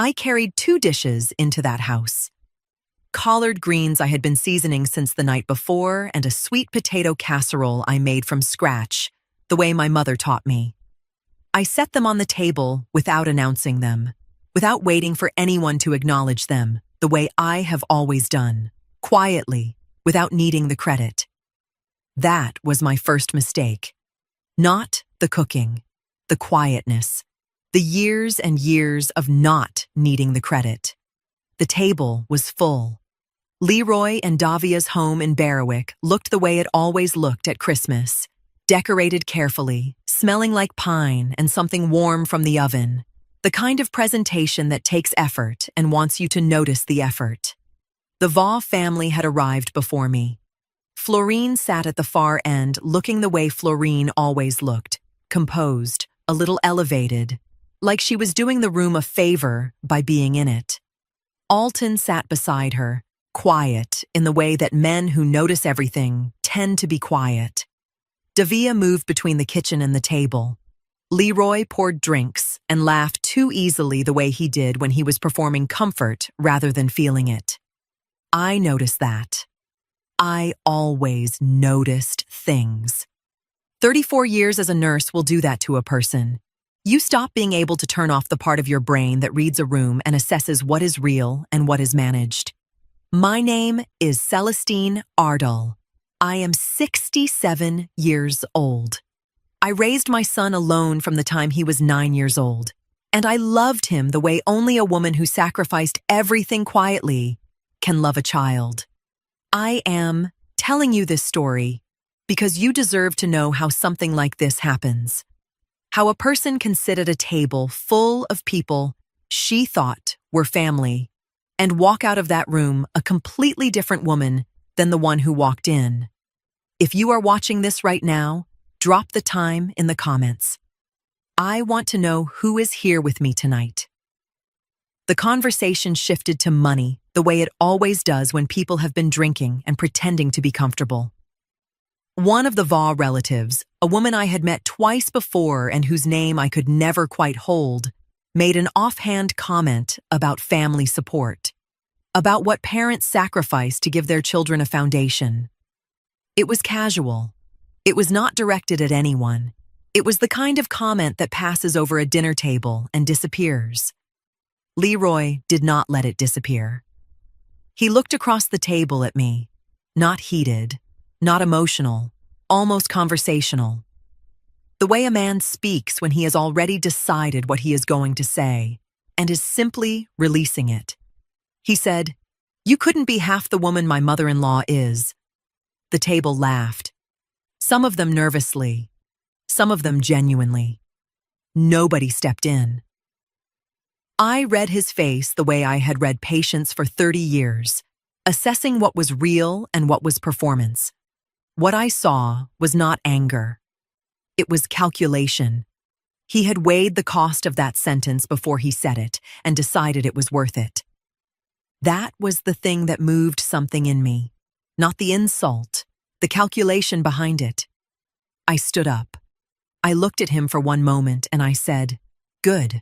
I carried 2 dishes into that house. Collard greens I had been seasoning since the night before, and a sweet potato casserole I made from scratch, the way my mother taught me. I set them on the table without announcing them, without waiting for anyone to acknowledge them, the way I have always done, quietly, without needing the credit. That was my first mistake. Not the cooking, the quietness, the years and years of not needing the credit. The table was full. Leroy and Davia's home in Berwick looked the way it always looked at Christmas, decorated carefully, smelling like pine and something warm from the oven, the kind of presentation that takes effort and wants you to notice the effort. The Vaugh family had arrived before me. Florine sat at the far end, looking the way Florine always looked, composed, a little elevated, like she was doing the room a favor by being in it. Alton sat beside her, quiet in the way that men who notice everything tend to be quiet. Davia moved between the kitchen and the table. Leroy poured drinks and laughed too easily the way he did when he was performing comfort rather than feeling it. I noticed that. I always noticed things. 34 years as a nurse will do that to a person. You stop being able to turn off the part of your brain that reads a room and assesses what is real and what is managed. My name is Celestine Ardal. I am 67 years old. I raised my son alone from the time he was 9 years old, and I loved him the way only a woman who sacrificed everything quietly can love a child. I am telling you this story because you deserve to know how something like this happens. How a person can sit at a table full of people she thought were family and walk out of that room a completely different woman than the one who walked in. If you are watching this right now, drop the time in the comments. I want to know who is here with me tonight. The conversation shifted to money the way it always does when people have been drinking and pretending to be comfortable. One of the Vaugh relatives, a woman I had met twice before and whose name I could never quite hold, made an offhand comment about family support, about what parents sacrifice to give their children a foundation. It was casual. It was not directed at anyone. It was the kind of comment that passes over a dinner table and disappears. Leroy did not let it disappear. He looked across the table at me, not heated, not emotional, almost conversational. The way a man speaks when he has already decided what he is going to say and is simply releasing it. He said, "You couldn't be half the woman my mother-in-law is." The table laughed. Some of them nervously, some of them genuinely. Nobody stepped in. I read his face the way I had read patients for 30 years, assessing what was real and what was performance. What I saw was not anger. It was calculation. He had weighed the cost of that sentence before he said it and decided it was worth it. That was the thing that moved something in me. Not the insult, the calculation behind it. I stood up. I looked at him for one moment and I said, "Good.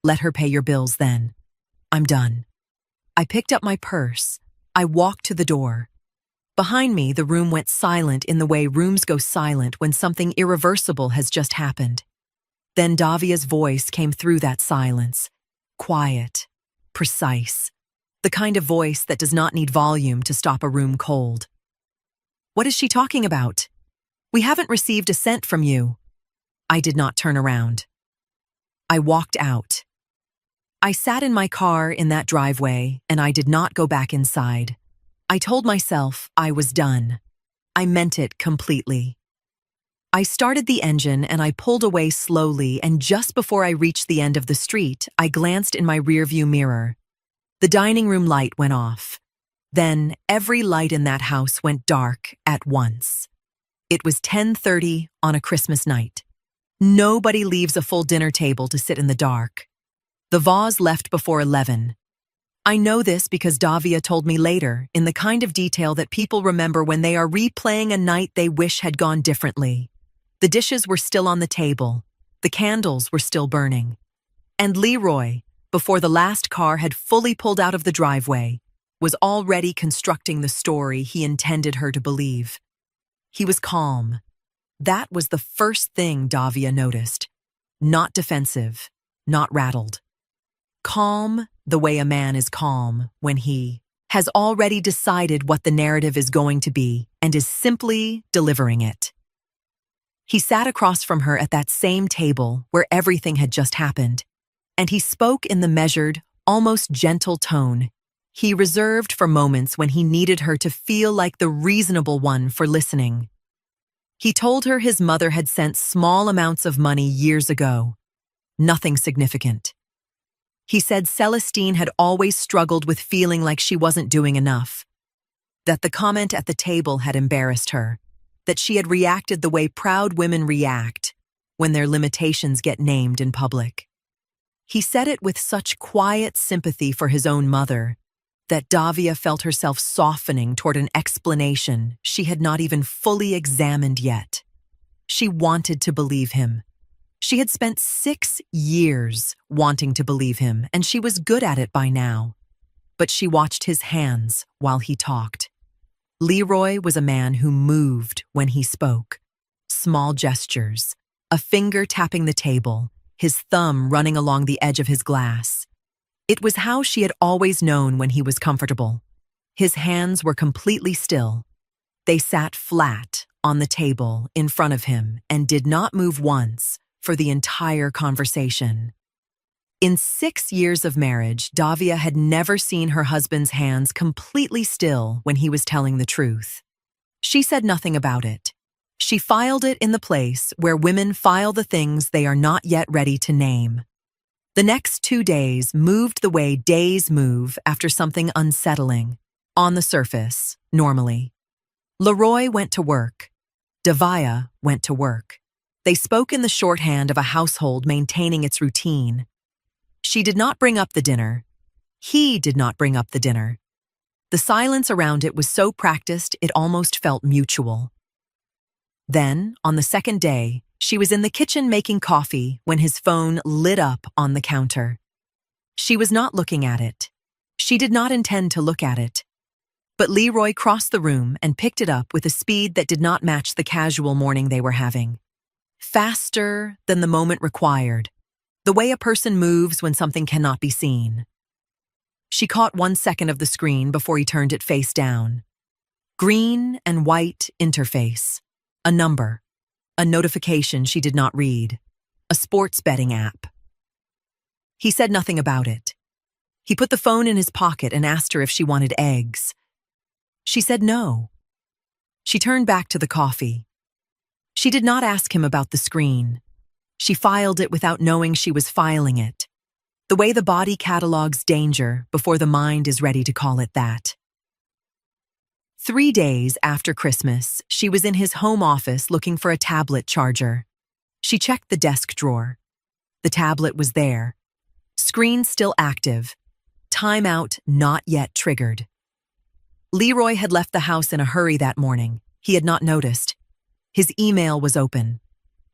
Let her pay your bills then. I'm done." I picked up my purse. I walked to the door. Behind me, the room went silent in the way rooms go silent when something irreversible has just happened. Then Davia's voice came through that silence. Quiet, precise. The kind of voice that does not need volume to stop a room cold. "What is she talking about? We haven't received a cent from you." I did not turn around. I walked out. I sat in my car in that driveway and I did not go back inside. I told myself I was done. I meant it completely. I started the engine and I pulled away slowly, and just before I reached the end of the street, I glanced in my rearview mirror. The dining room light went off. Then every light in that house went dark at once. It was 10:30 on a Christmas night. Nobody leaves a full dinner table to sit in the dark. The Vaughs left before 11. I know this because Davia told me later, in the kind of detail that people remember when they are replaying a night they wish had gone differently. The dishes were still on the table. The candles were still burning. And Leroy, before the last car had fully pulled out of the driveway, was already constructing the story he intended her to believe. He was calm. That was the first thing Davia noticed. Not defensive, not rattled. Calm the way a man is calm when he has already decided what the narrative is going to be and is simply delivering it. He sat across from her at that same table where everything had just happened, and he spoke in the measured, almost gentle tone he reserved for moments when he needed her to feel like the reasonable one for listening. He told her his mother had sent small amounts of money years ago, nothing significant. He said Celestine had always struggled with feeling like she wasn't doing enough, that the comment at the table had embarrassed her, that she had reacted the way proud women react when their limitations get named in public. He said it with such quiet sympathy for his own mother that Davia felt herself softening toward an explanation she had not even fully examined yet. She wanted to believe him. She had spent 6 years wanting to believe him, and she was good at it by now. But she watched his hands while he talked. Leroy was a man who moved when he spoke. Small gestures, a finger tapping the table, his thumb running along the edge of his glass. It was how she had always known when he was comfortable. His hands were completely still. They sat flat on the table in front of him and did not move once for the entire conversation. In 6 years of marriage, Davia had never seen her husband's hands completely still when he was telling the truth. She said nothing about it. She filed it in the place where women file the things they are not yet ready to name. The next 2 days moved the way days move after something unsettling. On the surface, normally. Leroy went to work. Davia went to work. They spoke in the shorthand of a household maintaining its routine. She did not bring up the dinner. He did not bring up the dinner. The silence around it was so practiced it almost felt mutual. Then, on the second day, she was in the kitchen making coffee when his phone lit up on the counter. She was not looking at it. She did not intend to look at it. But Leroy crossed the room and picked it up with a speed that did not match the casual morning they were having. Faster than the moment required, the way a person moves when something cannot be seen. She caught 1 second of the screen before he turned it face down. Green and white interface. A number. A notification she did not read. A sports betting app. He said nothing about it. He put the phone in his pocket and asked her if she wanted eggs. She said no. She turned back to the coffee. She did not ask him about the screen. She filed it without knowing she was filing it. The way the body catalogs danger before the mind is ready to call it that. 3 days after Christmas, she was in his home office looking for a tablet charger. She checked the desk drawer. The tablet was there. Screen still active. Timeout not yet triggered. Leroy had left the house in a hurry that morning. He had not noticed. His email was open.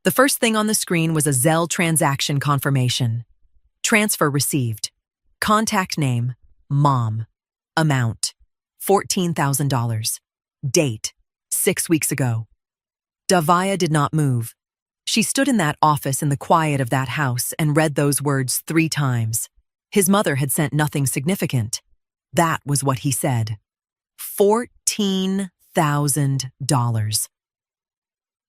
The first thing on the screen was a Zelle transaction confirmation. Transfer received. Contact name, Mom. Amount, $14,000. Date, 6 weeks ago. Davia did not move. She stood in that office in the quiet of that house and read those words 3 times. His mother had sent nothing significant. That was what he said. $14,000.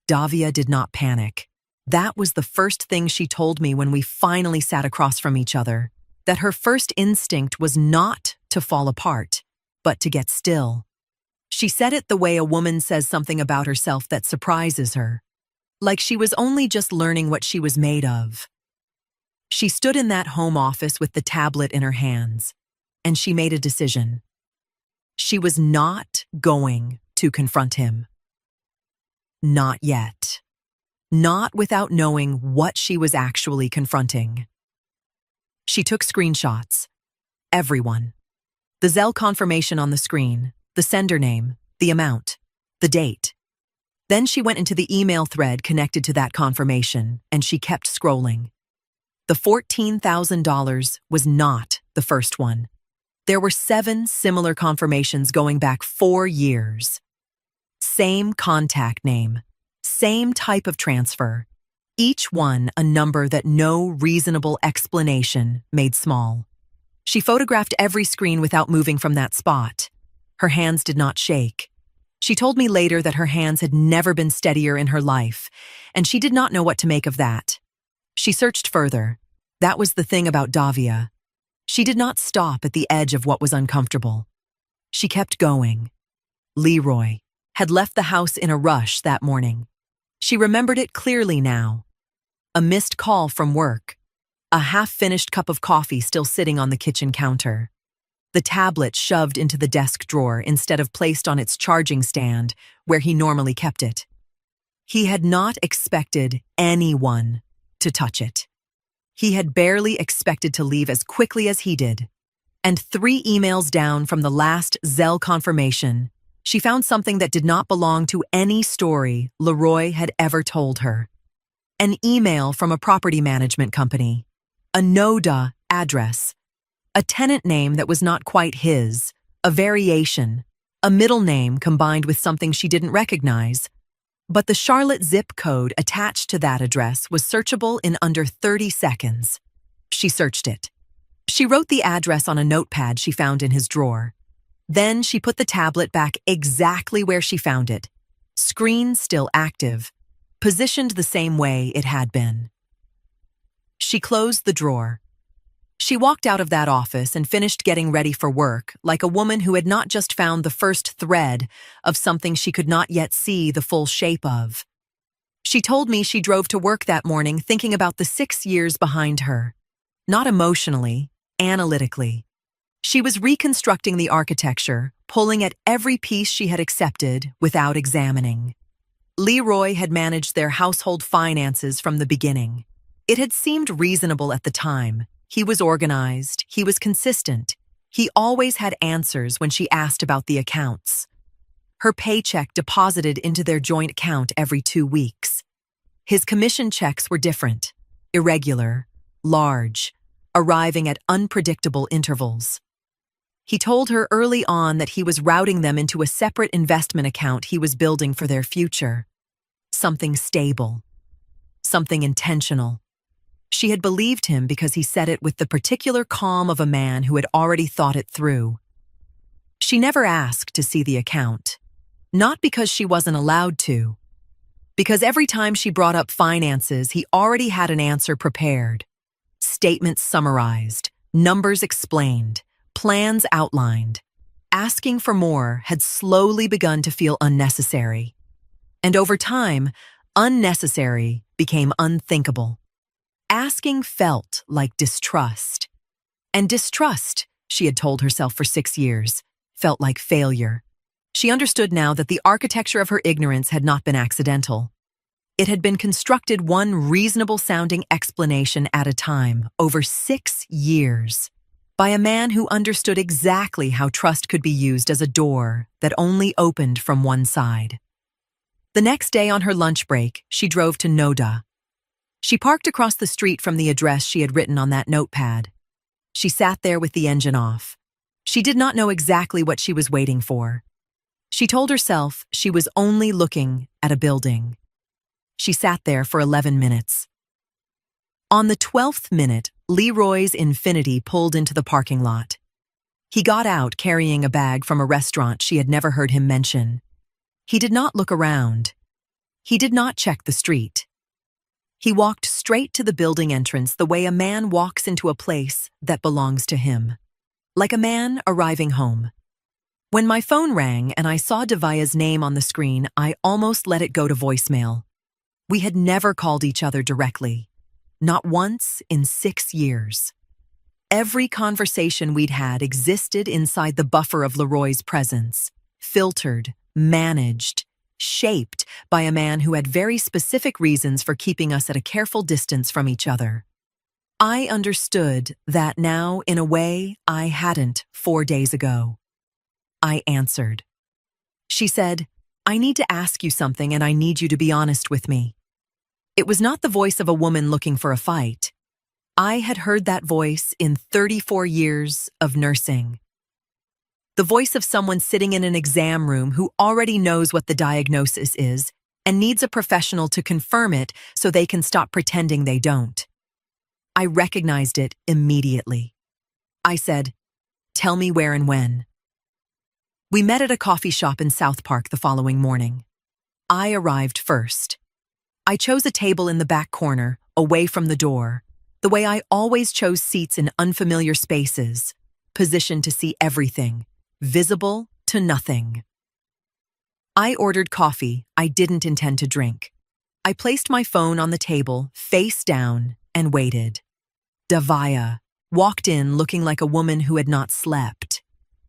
Davia did not panic. That was the first thing she told me when we finally sat across from each other, that her first instinct was not to fall apart, but to get still. She said it the way a woman says something about herself that surprises her, like she was only just learning what she was made of. She stood in that home office with the tablet in her hands, and she made a decision. She was not going to confront him. Not yet. Not without knowing what she was actually confronting. She took screenshots. Everyone. The Zelle confirmation on the screen, the sender name, the amount, the date. Then she went into the email thread connected to that confirmation, and she kept scrolling. The $14,000 was not the first one. There were 7 similar confirmations going back 4 years. Same contact name, same type of transfer, each one a number that no reasonable explanation made small. She photographed every screen without moving from that spot. Her hands did not shake. She told me later that her hands had never been steadier in her life, and she did not know what to make of that. She searched further. That was the thing about Davia. She did not stop at the edge of what was uncomfortable. She kept going. Leroy had left the house in a rush that morning. She remembered it clearly now. A missed call from work. A half-finished cup of coffee still sitting on the kitchen counter. The tablet shoved into the desk drawer instead of placed on its charging stand, where he normally kept it. He had not expected anyone to touch it. He had barely expected to leave as quickly as he did. And 3 emails down from the last Zelle confirmation, she found something that did not belong to any story Leroy had ever told her. An email from a property management company. A NODA address. A tenant name that was not quite his. A variation. A middle name combined with something she didn't recognize. But the Charlotte zip code attached to that address was searchable in under 30 seconds. She searched it. She wrote the address on a notepad she found in his drawer. Then she put the tablet back exactly where she found it. Screen still active, positioned the same way it had been. She closed the drawer. She walked out of that office and finished getting ready for work like a woman who had not just found the first thread of something she could not yet see the full shape of. She told me she drove to work that morning thinking about the 6 years behind her. Not emotionally, analytically. She was reconstructing the architecture, pulling at every piece she had accepted without examining. Leroy had managed their household finances from the beginning. It had seemed reasonable at the time. He was organized, he was consistent. He always had answers when she asked about the accounts. Her paycheck deposited into their joint account every 2 weeks. His commission checks were different, irregular, large, arriving at unpredictable intervals. He told her early on that he was routing them into a separate investment account he was building for their future. Something stable. Something intentional. She had believed him because he said it with the particular calm of a man who had already thought it through. She never asked to see the account. Not because she wasn't allowed to. Because every time she brought up finances, he already had an answer prepared. Statements summarized, numbers explained, plans outlined. Asking for more had slowly begun to feel unnecessary. And over time, unnecessary became unthinkable. Asking felt like distrust. And distrust, she had told herself for 6 years, felt like failure. She understood now that the architecture of her ignorance had not been accidental. It had been constructed one reasonable-sounding explanation at a time, over 6 years, by a man who understood exactly how trust could be used as a door that only opened from one side. The next day on her lunch break, she drove to NODA. She parked across the street from the address she had written on that notepad. She sat there with the engine off. She did not know exactly what she was waiting for. She told herself she was only looking at a building. She sat there for 11 minutes. On the 12th minute, Leroy's Infiniti pulled into the parking lot. He got out carrying a bag from a restaurant she had never heard him mention. He did not look around. He did not check the street. He walked straight to the building entrance the way a man walks into a place that belongs to him. Like a man arriving home. When my phone rang and I saw Davia's name on the screen, I almost let it go to voicemail. We had never called each other directly. Not once in 6 years. Every conversation we'd had existed inside the buffer of Leroy's presence, filtered, managed, shaped by a man who had very specific reasons for keeping us at a careful distance from each other. I understood that now in a way I hadn't 4 days ago. I answered. She said, "I need to ask you something and I need you to be honest with me." It was not the voice of a woman looking for a fight. I had heard that voice in 34 years of nursing. The voice of someone sitting in an exam room who already knows what the diagnosis is and needs a professional to confirm it so they can stop pretending they don't. I recognized it immediately. I said, "Tell me where and when." We met at a coffee shop in South Park the following morning. I arrived first. I chose a table in the back corner, away from the door, the way I always chose seats in unfamiliar spaces, positioned to see everything, visible to nothing. I ordered coffee I didn't intend to drink. I placed my phone on the table, face down, and waited. Davia walked in looking like a woman who had not slept.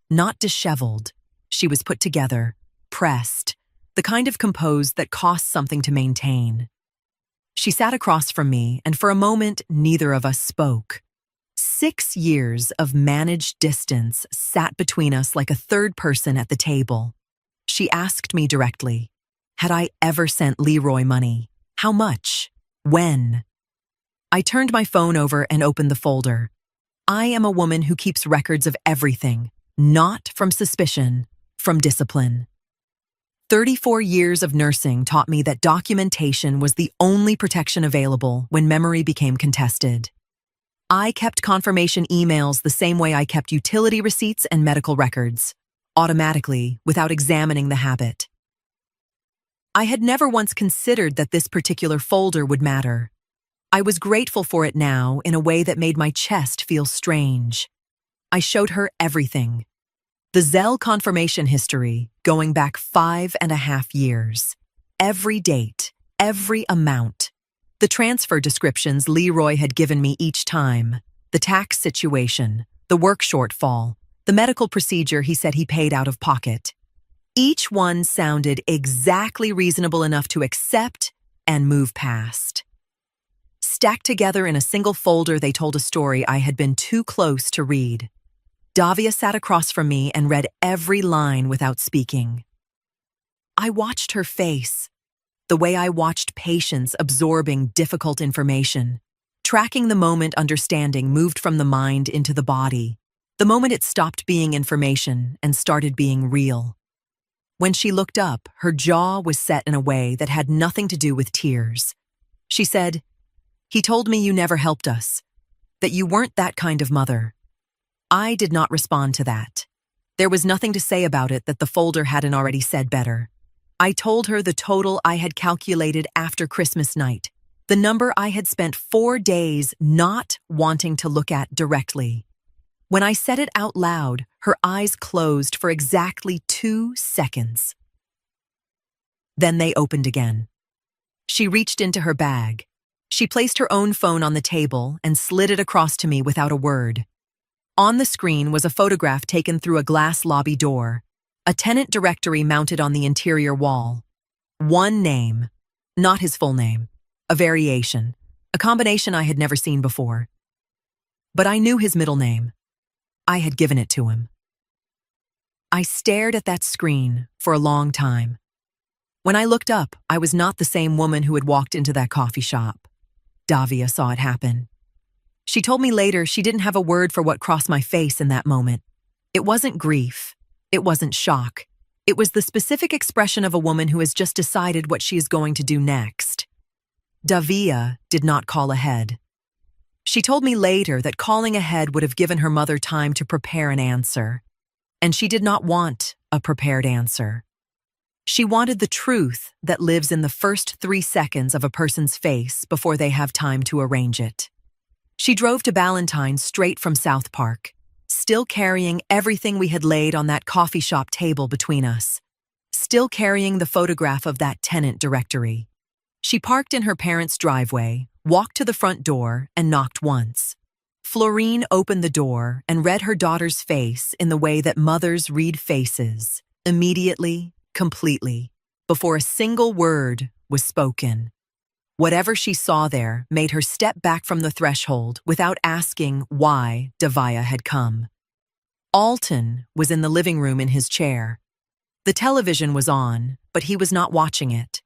Not disheveled. She was put together, pressed, the kind of compose that costs something to maintain. She sat across from me, and for a moment, neither of us spoke. 6 years of managed distance sat between us like a third person at the table. She asked me directly, had I ever sent Leroy money? How much? When? I turned my phone over and opened the folder. I am a woman who keeps records of everything, not from suspicion, from discipline. 34 years of nursing taught me that documentation was the only protection available when memory became contested. I kept confirmation emails the same way I kept utility receipts and medical records, automatically, without examining the habit. I had never once considered that this particular folder would matter. I was grateful for it now in a way that made my chest feel strange. I showed her everything. The Zelle confirmation history, going back 5.5 years. Every date, every amount. The transfer descriptions Leroy had given me each time. The tax situation, the work shortfall, the medical procedure he said he paid out of pocket. Each one sounded exactly reasonable enough to accept and move past. Stacked together in a single folder, they told a story I had been too close to read. Davia sat across from me and read every line without speaking. I watched her face, the way I watched patients absorbing difficult information. Tracking the moment understanding moved from the mind into the body, the moment it stopped being information and started being real. When she looked up, her jaw was set in a way that had nothing to do with tears. She said, "He told me you never helped us, that you weren't that kind of mother." I did not respond to that. There was nothing to say about it that the folder hadn't already said better. I told her the total I had calculated after Christmas night, the number I had spent 4 days not wanting to look at directly. When I said it out loud, her eyes closed for exactly 2 seconds. Then they opened again. She reached into her bag. She placed her own phone on the table and slid it across to me without a word. On the screen was a photograph taken through a glass lobby door, a tenant directory mounted on the interior wall. One name, not his full name, a variation, a combination I had never seen before. But I knew his middle name. I had given it to him. I stared at that screen for a long time. When I looked up, I was not the same woman who had walked into that coffee shop. Davia saw it happen. She told me later she didn't have a word for what crossed my face in that moment. It wasn't grief. It wasn't shock. It was the specific expression of a woman who has just decided what she is going to do next. Davia did not call ahead. She told me later that calling ahead would have given her mother time to prepare an answer. And she did not want a prepared answer. She wanted the truth that lives in the first 3 seconds of a person's face before they have time to arrange it. She drove to Ballantyne straight from South Park, still carrying everything we had laid on that coffee shop table between us, still carrying the photograph of that tenant directory. She parked in her parents' driveway, walked to the front door, and knocked once. Florine opened the door and read her daughter's face in the way that mothers read faces, immediately, completely, before a single word was spoken. Whatever she saw there made her step back from the threshold without asking why Davia had come. Alton was in the living room in his chair. The television was on, but he was not watching it.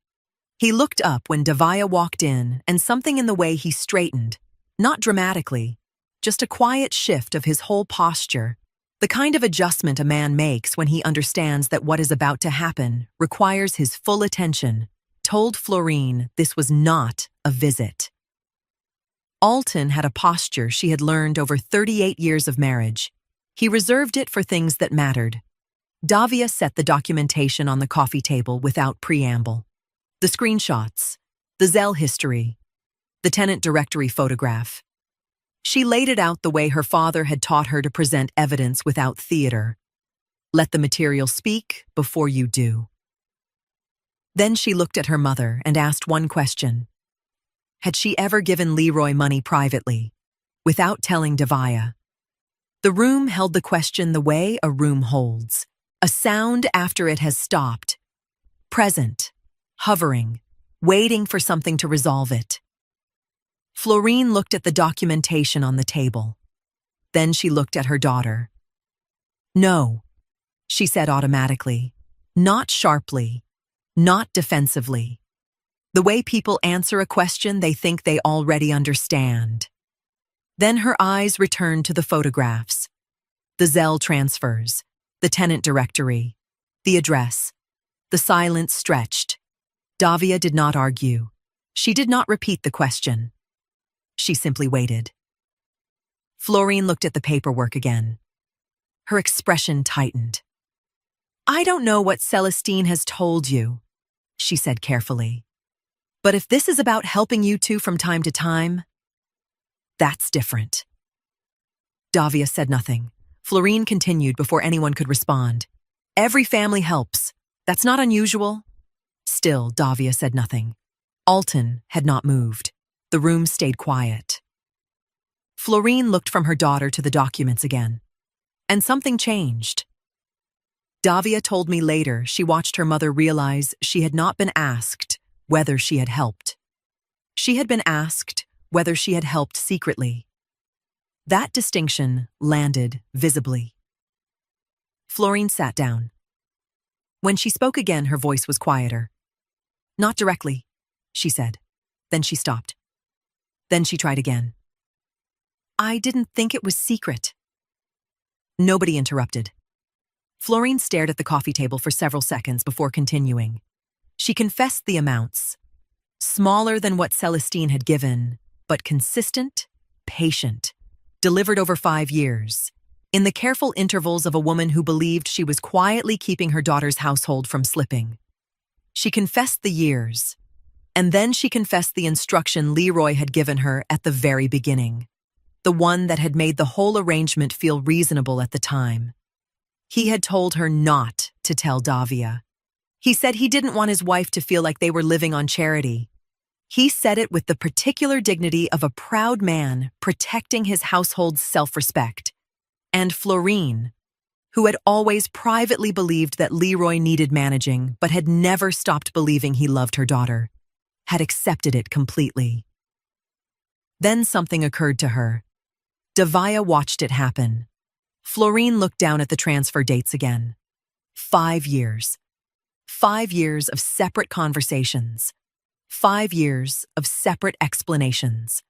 He looked up when Davia walked in, and something in the way he straightened, Not dramatically, just a quiet shift of his whole posture, the kind of adjustment a man makes when he understands that what is about to happen requires his full attention, told Florine this was not a visit. Alton had a posture she had learned over 38 years of marriage. He reserved it for things that mattered. Davia set the documentation on the coffee table without preamble. The screenshots, the Zell history, the tenant directory photograph. She laid it out the way her father had taught her to present evidence without theater. Let the material speak before you do. Then she looked at her mother and asked one question. Had she ever given Leroy money privately, without telling Davia? The room held the question the way a room holds, a sound after it has stopped, present, hovering, waiting for something to resolve it. Florine looked at the documentation on the table. Then she looked at her daughter. No, she said automatically, not sharply, not defensively. The way people answer a question they think they already understand. Then her eyes returned to the photographs, the Zell transfers, the tenant directory, the address. The silence stretched. Davia did not argue. She did not repeat the question. She simply waited. Florine looked at the paperwork again. Her expression tightened. I don't know what Celestine has told you, she said carefully. But if this is about helping you two from time to time, that's different. Davia said nothing. Florine continued before anyone could respond. Every family helps. That's not unusual. Still, Davia said nothing. Alton had not moved. The room stayed quiet. Florine looked from her daughter to the documents again. And something changed. Davia told me later she watched her mother realize she had not been asked whether she had helped. She had been asked whether she had helped secretly. That distinction landed visibly. Florine sat down. When she spoke again, her voice was quieter. Not directly, she said. Then she stopped. Then she tried again. I didn't think it was secret. Nobody interrupted. Florine stared at the coffee table for several seconds before continuing. She confessed the amounts. Smaller than what Celestine had given, but consistent, patient, delivered over 5 years, in the careful intervals of a woman who believed she was quietly keeping her daughter's household from slipping. She confessed the years, and then she confessed the instruction Leroy had given her at the very beginning, the one that had made the whole arrangement feel reasonable at the time. He had told her not to tell Davia. He said he didn't want his wife to feel like they were living on charity. He said it with the particular dignity of a proud man protecting his household's self-respect. And Florine, who had always privately believed that Leroy needed managing but had never stopped believing he loved her daughter, had accepted it completely. Then something occurred to her. Davia watched it happen. Florine looked down at the transfer dates again. 5 years. 5 years of separate conversations. 5 years of separate explanations.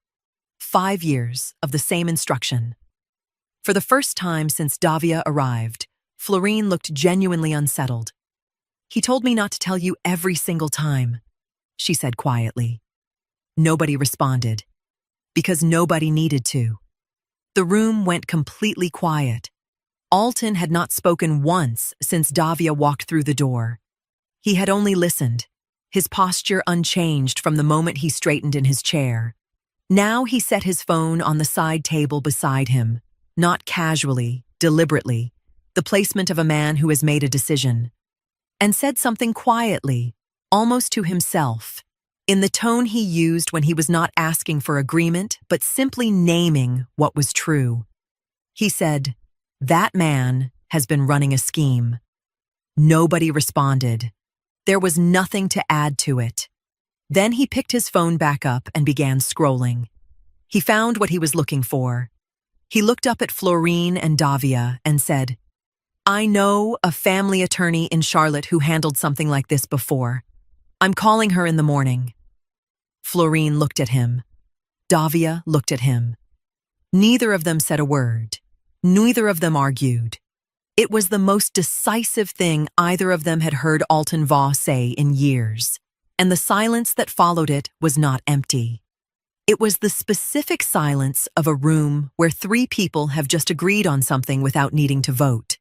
5 years of the same instruction. For the first time since Davia arrived, Florine looked genuinely unsettled. He told me not to tell you every single time, she said quietly. Nobody responded, because nobody needed to. The room went completely quiet. Alton had not spoken once since Davia walked through the door. He had only listened, his posture unchanged from the moment he straightened in his chair. Now he set his phone on the side table beside him, not casually, deliberately, the placement of a man who has made a decision, and said something quietly, almost to himself, in the tone he used when he was not asking for agreement but simply naming what was true. He said, "That man has been running a scheme." Nobody responded. There was nothing to add to it. Then he picked his phone back up and began scrolling. He found what he was looking for. He looked up at Florine and Davia and said, "I know a family attorney in Charlotte who handled something like this before. I'm calling her in the morning." Florine looked at him. Davia looked at him. Neither of them said a word. Neither of them argued. It was the most decisive thing either of them had heard Alton Vaux say in years, and the silence that followed it was not empty. It was the specific silence of a room where three people have just agreed on something without needing to vote.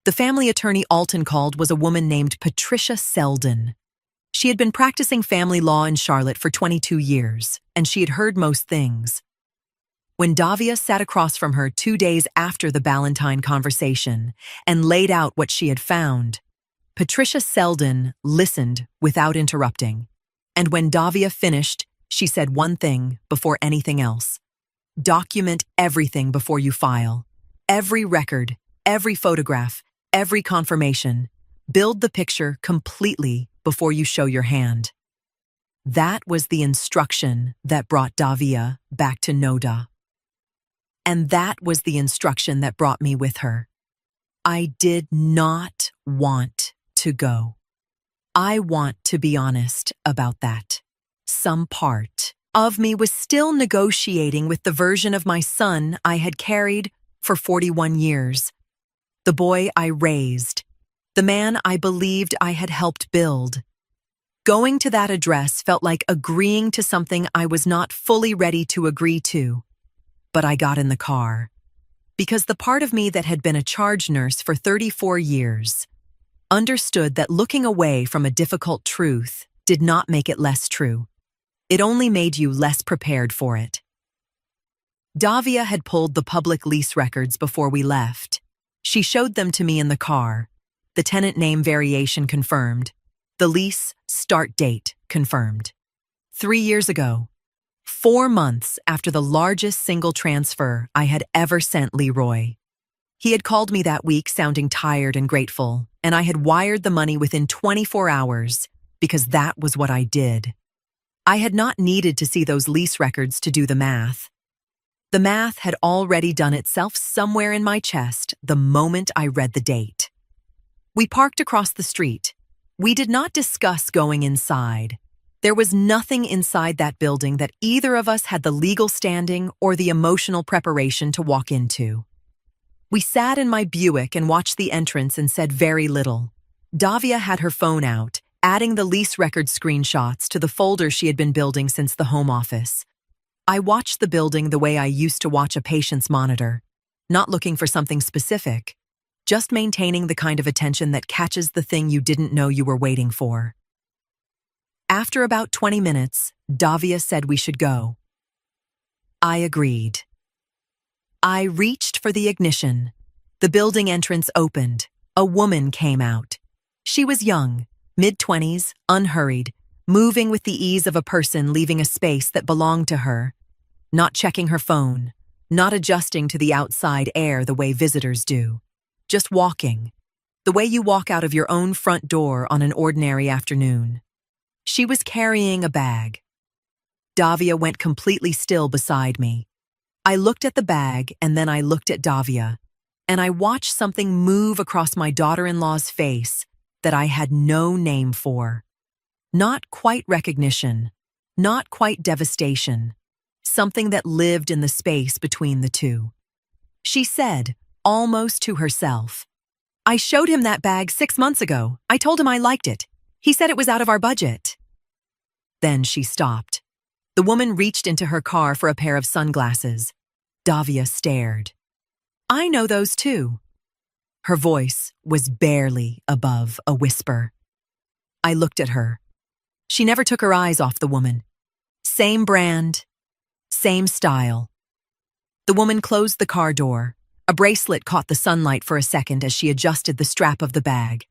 The family attorney Alton called was a woman named Patricia Selden. She had been practicing family law in Charlotte for 22 years, and she had heard most things. When Davia sat across from her 2 days after the Ballantyne conversation and laid out what she had found, Patricia Selden listened without interrupting. And when Davia finished, she said one thing before anything else. Document everything before you file. Every record, every photograph, every confirmation. Build the picture completely before you show your hand. That was the instruction that brought Davia back to Noda. And that was the instruction that brought me with her. I did not want to go. I want to be honest about that. Some part of me was still negotiating with the version of my son I had carried for 41 years. The boy I raised. The man I believed I had helped build. Going to that address felt like agreeing to something I was not fully ready to agree to. But I got in the car. Because the part of me that had been a charge nurse for 34 years understood that looking away from a difficult truth did not make it less true. It only made you less prepared for it. Davia had pulled the public lease records before we left. She showed them to me in the car. The tenant name variation confirmed. The lease start date confirmed. 3 years ago, 4 months after the largest single transfer I had ever sent Leroy. He had called me that week sounding tired and grateful, and I had wired the money within 24 hours because that was what I did. I had not needed to see those lease records to do the math. The math had already done itself somewhere in my chest the moment I read the date. We parked across the street. We did not discuss going inside. There was nothing inside that building that either of us had the legal standing or the emotional preparation to walk into. We sat in my Buick and watched the entrance and said very little. Davia had her phone out, adding the lease record screenshots to the folder she had been building since the home office. I watched the building the way I used to watch a patient's monitor, not looking for something specific, just maintaining the kind of attention that catches the thing you didn't know you were waiting for. After about 20 minutes, Davia said we should go. I agreed. I reached for the ignition. The building entrance opened. A woman came out. She was young, mid-20s, unhurried, moving with the ease of a person leaving a space that belonged to her, not checking her phone, not adjusting to the outside air the way visitors do, just walking, the way you walk out of your own front door on an ordinary afternoon. She was carrying a bag. Davia went completely still beside me. I looked at the bag and then I looked at Davia, and I watched something move across my daughter-in-law's face that I had no name for. Not quite recognition, not quite devastation, something that lived in the space between the two. She said, almost to herself, "I showed him that bag 6 months ago. I told him I liked it. He said it was out of our budget." Then she stopped. The woman reached into her car for a pair of sunglasses. Davia stared. "I know those too." Her voice was barely above a whisper. I looked at her. She never took her eyes off the woman. Same brand, same style. The woman closed the car door. A bracelet caught the sunlight for a second as she adjusted the strap of the bag.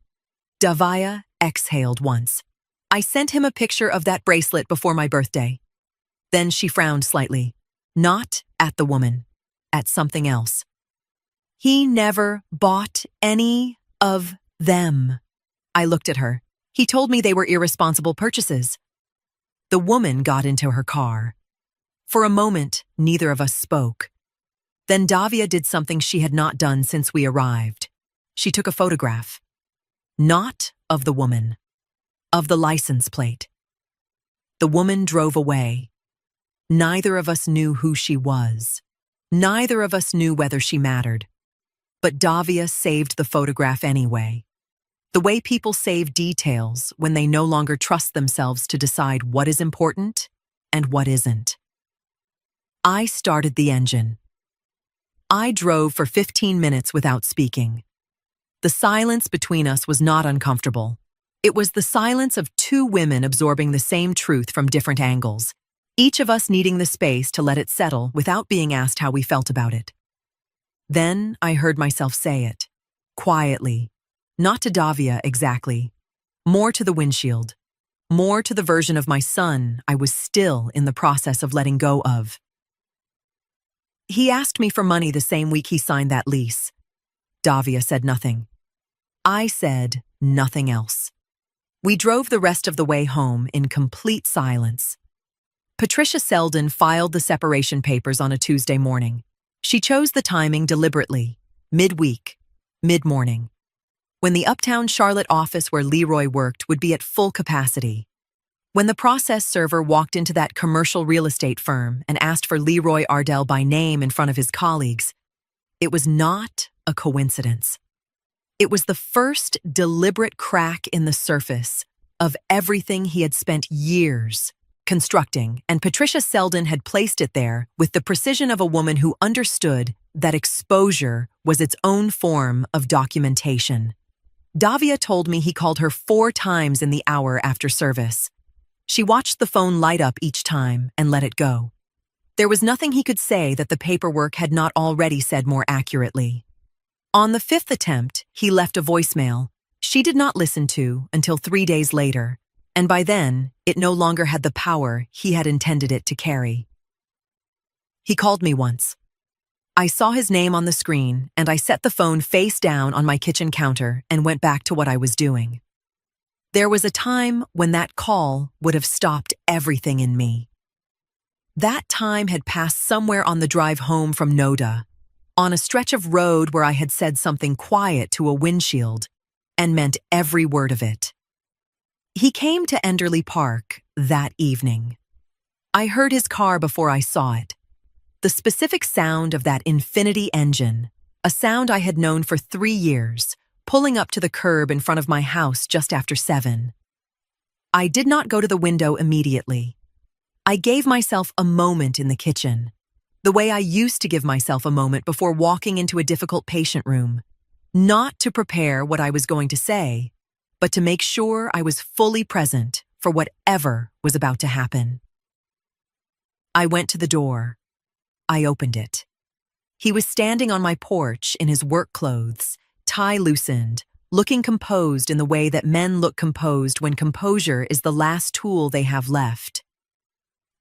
Davia exhaled once. "I sent him a picture of that bracelet before my birthday." Then she frowned slightly. Not at the woman, at something else. "He never bought any of them." I looked at her. "He told me they were irresponsible purchases." The woman got into her car. For a moment, neither of us spoke. Then Davia did something she had not done since we arrived. She took a photograph. Not of the woman, of the license plate. The woman drove away. Neither of us knew who she was. Neither of us knew whether she mattered. But Davia saved the photograph anyway. The way people save details when they no longer trust themselves to decide what is important and what isn't. I started the engine. I drove for 15 minutes without speaking. The silence between us was not uncomfortable. It was the silence of two women absorbing the same truth from different angles, each of us needing the space to let it settle without being asked how we felt about it. Then I heard myself say it, quietly, not to Davia exactly, more to the windshield, more to the version of my son I was still in the process of letting go of. He asked me for money the same week he signed that lease. Davia said nothing. I said nothing else. We drove the rest of the way home in complete silence. Patricia Selden filed the separation papers on a Tuesday morning. She chose the timing deliberately, midweek, mid-morning, when the uptown Charlotte office where Leroy worked would be at full capacity. When the process server walked into that commercial real estate firm and asked for Leroy Ardell by name in front of his colleagues, it was not a coincidence. It was the first deliberate crack in the surface of everything he had spent years constructing, and Patricia Selden had placed it there with the precision of a woman who understood that exposure was its own form of documentation. Davia told me he called her 4 times in the hour after service. She watched the phone light up each time and let it go. There was nothing he could say that the paperwork had not already said more accurately. On the 5th attempt, he left a voicemail she did not listen to until 3 days later, and by then, it no longer had the power he had intended it to carry. He called me once. I saw his name on the screen, and I set the phone face down on my kitchen counter and went back to what I was doing. There was a time when that call would have stopped everything in me. That time had passed somewhere on the drive home from Noda, on a stretch of road where I had said something quiet to a windshield and meant every word of it. He came to Enderley Park that evening. I heard his car before I saw it. The specific sound of that Infinity engine, a sound I had known for 3 years, pulling up to the curb in front of my house just after 7. I did not go to the window immediately. I gave myself a moment in the kitchen, the way I used to give myself a moment before walking into a difficult patient room, not to prepare what I was going to say, but to make sure I was fully present for whatever was about to happen. I went to the door. I opened it. He was standing on my porch in his work clothes, tie loosened, looking composed in the way that men look composed when composure is the last tool they have left.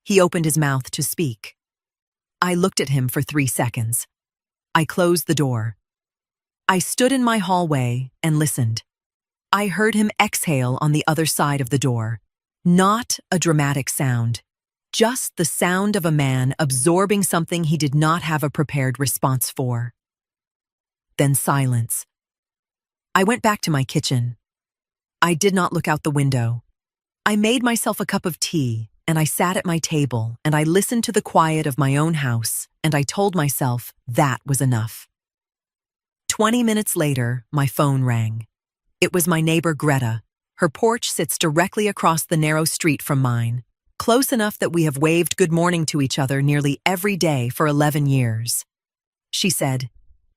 He opened his mouth to speak. I looked at him for 3 seconds. I closed the door. I stood in my hallway and listened. I heard him exhale on the other side of the door. Not a dramatic sound, just the sound of a man absorbing something he did not have a prepared response for. Then silence. I went back to my kitchen. I did not look out the window. I made myself a cup of tea, and I sat at my table, and I listened to the quiet of my own house, and I told myself that was enough. 20 minutes later, my phone rang. It was my neighbor Greta. Her porch sits directly across the narrow street from mine, close enough that we have waved good morning to each other nearly every day for 11 years. She said,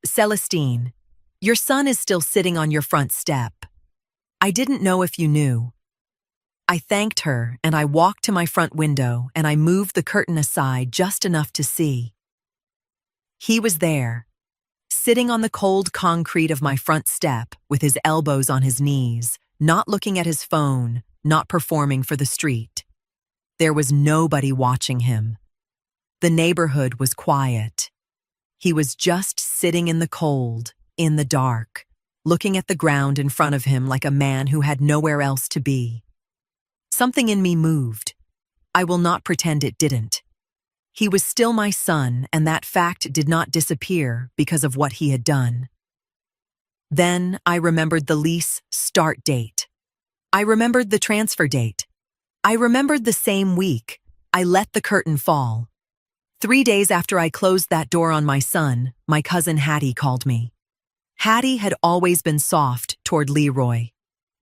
"Celestine, your son is still sitting on your front step. I didn't know if you knew." I thanked her and I walked to my front window and I moved the curtain aside just enough to see. He was there, sitting on the cold concrete of my front step with his elbows on his knees, not looking at his phone, not performing for the street. There was nobody watching him. The neighborhood was quiet. He was just sitting in the cold, in the dark, looking at the ground in front of him like a man who had nowhere else to be. Something in me moved. I will not pretend it didn't. He was still my son, and that fact did not disappear because of what he had done. Then I remembered the lease start date. I remembered the transfer date. I remembered the same week. I let the curtain fall. 3 days after I closed that door on my son, my cousin Hattie called me. Hattie had always been soft toward Leroy.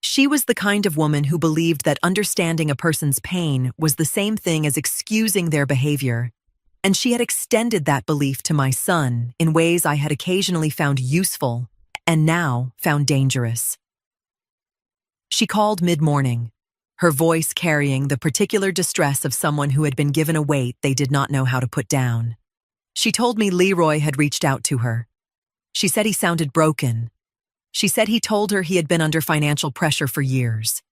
She was the kind of woman who believed that understanding a person's pain was the same thing as excusing their behavior, and she had extended that belief to my son in ways I had occasionally found useful and now found dangerous. She called mid-morning, her voice carrying the particular distress of someone who had been given a weight they did not know how to put down. She told me Leroy had reached out to her. She said he sounded broken. She said he told her he had been under financial pressure for years,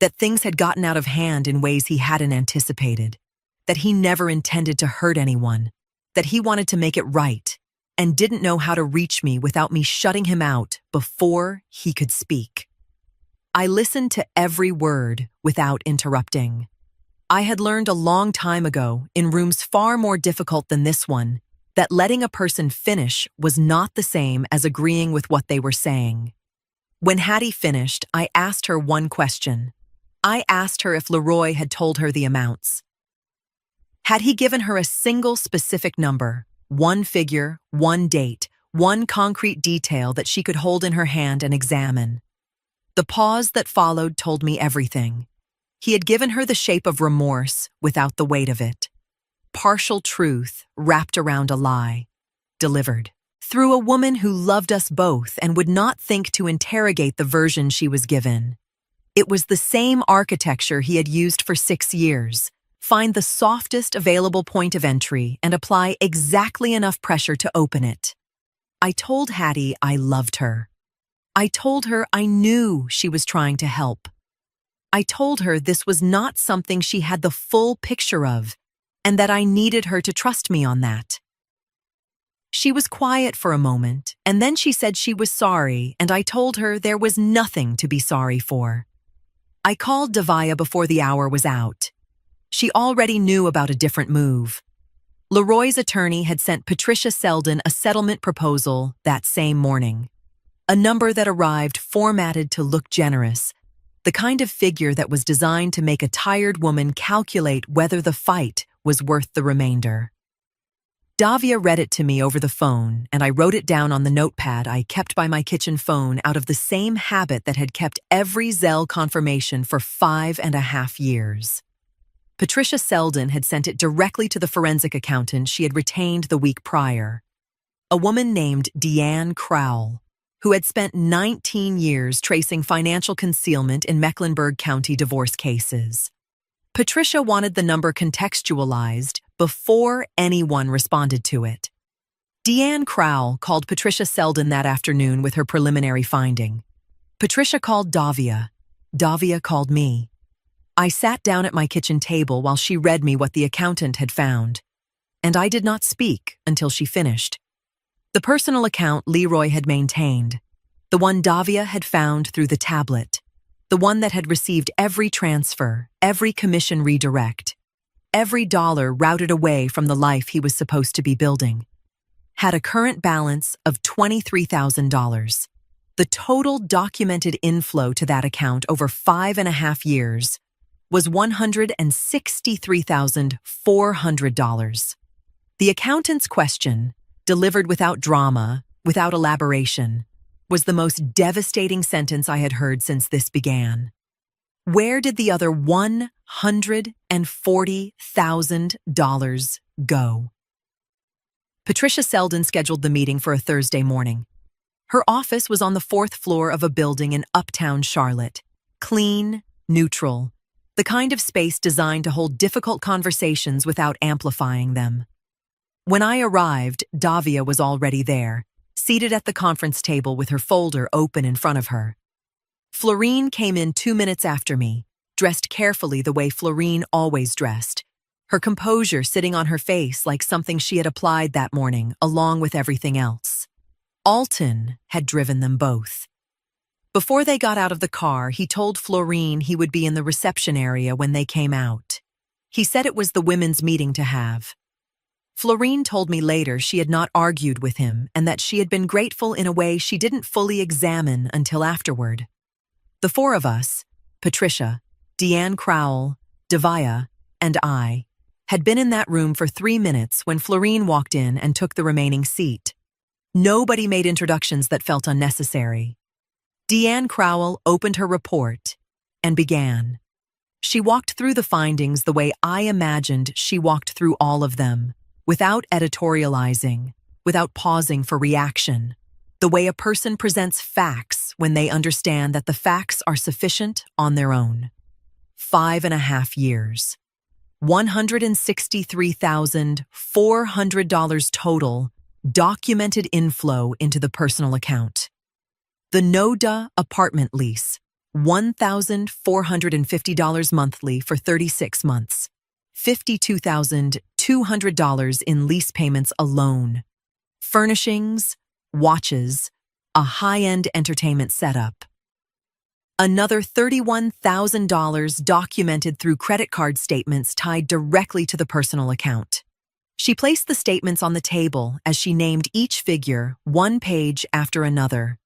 that things had gotten out of hand in ways he hadn't anticipated, that he never intended to hurt anyone, that he wanted to make it right, and didn't know how to reach me without me shutting him out before he could speak. I listened to every word without interrupting. I had learned a long time ago, in rooms far more difficult than this one, that letting a person finish was not the same as agreeing with what they were saying. When Hattie finished, I asked her one question. I asked her if Leroy had told her the amounts. Had he given her a single specific number, one figure, one date, one concrete detail that she could hold in her hand and examine? The pause that followed told me everything. He had given her the shape of remorse without the weight of it. Partial truth wrapped around a lie, delivered through a woman who loved us both and would not think to interrogate the version she was given. It was the same architecture he had used for 6 years. Find the softest available point of entry and apply exactly enough pressure to open it. I told Hattie I loved her. I told her I knew she was trying to help. I told her this was not something she had the full picture of, and that I needed her to trust me on that. She was quiet for a moment, and then she said she was sorry, and I told her there was nothing to be sorry for. I called Davia before the hour was out. She already knew about a different move. Leroy's attorney had sent Patricia Selden a settlement proposal that same morning. A number that arrived formatted to look generous, the kind of figure that was designed to make a tired woman calculate whether the fight was worth the remainder. Davia read it to me over the phone, and I wrote it down on the notepad I kept by my kitchen phone out of the same habit that had kept every Zelle confirmation for 5.5 years. Patricia Selden had sent it directly to the forensic accountant she had retained the week prior, a woman named Deanne Crowell, who had spent 19 years tracing financial concealment in Mecklenburg County divorce cases. Patricia wanted the number contextualized before anyone responded to it. Deanne Crowell called Patricia Selden that afternoon with her preliminary finding. Patricia called Davia. Davia called me. I sat down at my kitchen table while she read me what the accountant had found, and I did not speak until she finished. The personal account Leroy had maintained, the one Davia had found through the tablet, the one that had received every transfer, every commission redirect, every dollar routed away from the life he was supposed to be building, had a current balance of $23,000. The total documented inflow to that account over 5.5 years was $163,400. The accountant's question, delivered without drama, without elaboration, was the most devastating sentence I had heard since this began. Where did the other $140,000 go? Patricia Selden scheduled the meeting for a Thursday morning. Her office was on the 4th floor of a building in uptown Charlotte. Clean, neutral, the kind of space designed to hold difficult conversations without amplifying them. When I arrived, Davia was already there, seated at the conference table with her folder open in front of her. Florine came in 2 minutes after me, dressed carefully the way Florine always dressed, her composure sitting on her face like something she had applied that morning along with everything else. Alton had driven them both. Before they got out of the car, he told Florine he would be in the reception area when they came out. He said it was the women's meeting to have. Florine told me later she had not argued with him and that she had been grateful in a way she didn't fully examine until afterward. The 4 of us, Patricia, Deanne Crowell, Davia, and I, had been in that room for 3 minutes when Florine walked in and took the remaining seat. Nobody made introductions that felt unnecessary. Deanne Crowell opened her report and began. She walked through the findings the way I imagined she walked through all of them, without editorializing, without pausing for reaction, the way a person presents facts when they understand that the facts are sufficient on their own. 5.5 years. $163,400 total documented inflow into the personal account. The NODA apartment lease, $1,450 monthly for 36 months. $52,200 in lease payments alone. Furnishings, watches, a high-end entertainment setup. Another $31,000 documented through credit card statements tied directly to the personal account. She placed the statements on the table as she named each figure, one page after another,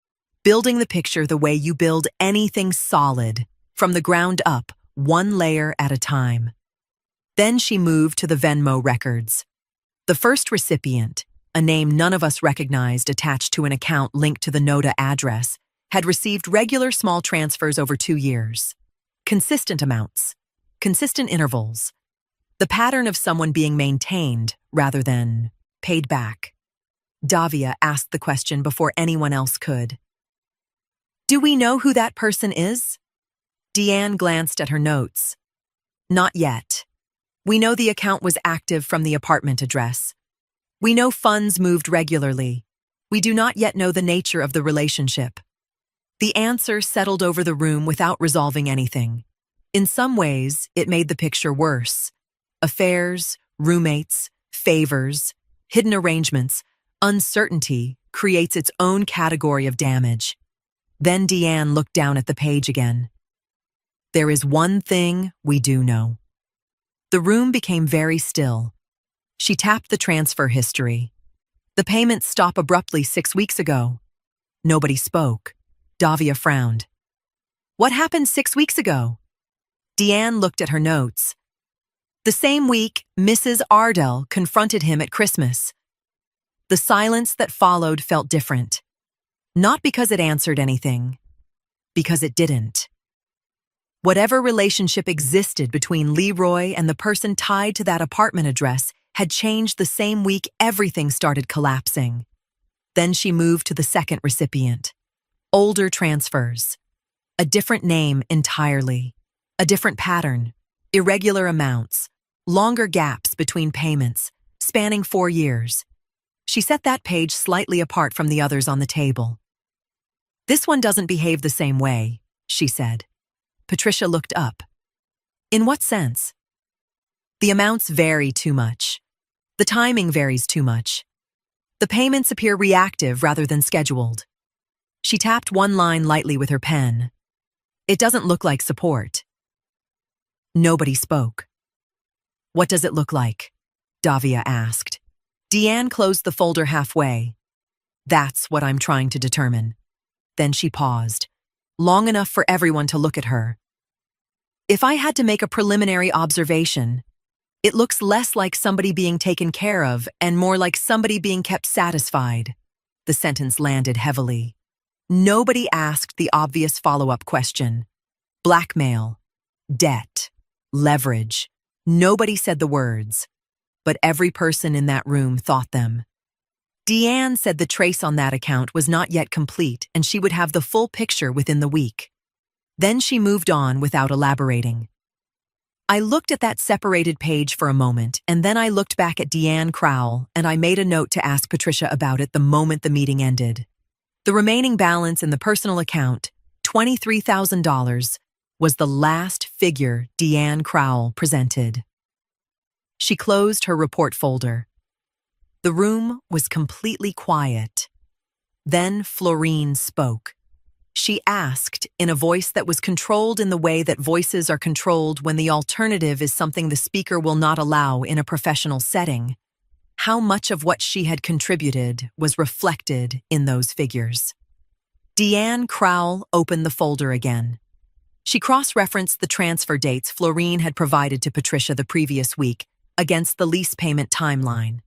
building the picture the way you build anything solid, from the ground up, one layer at a time. Then she moved to the Venmo records. The first recipient, a name none of us recognized attached to an account linked to the NODA address, had received regular small transfers over 2 years. Consistent amounts, consistent intervals. The pattern of someone being maintained rather than paid back. Davia asked the question before anyone else could. Do we know who that person is? Deanne glanced at her notes. Not yet. We know the account was active from the apartment address. We know funds moved regularly. We do not yet know the nature of the relationship. The answer settled over the room without resolving anything. In some ways, it made the picture worse. Affairs, roommates, favors, hidden arrangements, uncertainty creates its own category of damage. Then Deanne looked down at the page again. There is one thing we do know. The room became very still. She tapped the transfer history. The payments stopped abruptly 6 weeks ago. Nobody spoke. Davia frowned. What happened 6 weeks ago? Deanne looked at her notes. The same week, Mrs. Ardell confronted him at Christmas. The silence that followed felt different. Not because it answered anything, because it didn't. Whatever relationship existed between Leroy and the person tied to that apartment address had changed the same week everything started collapsing. Then she moved to the second recipient. Older transfers. A different name entirely. A different pattern. Irregular amounts. Longer gaps between payments, spanning 4 years. She set that page slightly apart from the others on the table. This one doesn't behave the same way, she said. Patricia looked up. In what sense? The amounts vary too much. The timing varies too much. The payments appear reactive rather than scheduled. She tapped one line lightly with her pen. It doesn't look like support. Nobody spoke. What does it look like? Davia asked. Deanne closed the folder halfway. That's what I'm trying to determine. Then she paused, long enough for everyone to look at her. If I had to make a preliminary observation, it looks less like somebody being taken care of and more like somebody being kept satisfied. The sentence landed heavily. Nobody asked the obvious follow-up question. Blackmail, debt, leverage. Nobody said the words, but every person in that room thought them. Deanne said the trace on that account was not yet complete and she would have the full picture within the week. Then she moved on without elaborating. I looked at that separated page for a moment, and then I looked back at Deanne Crowell, and I made a note to ask Patricia about it the moment the meeting ended. The remaining balance in the personal account, $23,000, was the last figure Deanne Crowell presented. She closed her report folder. The room was completely quiet. Then Florine spoke. She asked, in a voice that was controlled in the way that voices are controlled when the alternative is something the speaker will not allow in a professional setting, how much of what she had contributed was reflected in those figures. Deanne Crowell opened the folder again. She cross-referenced the transfer dates Florine had provided to Patricia the previous week, against the lease payment timeline.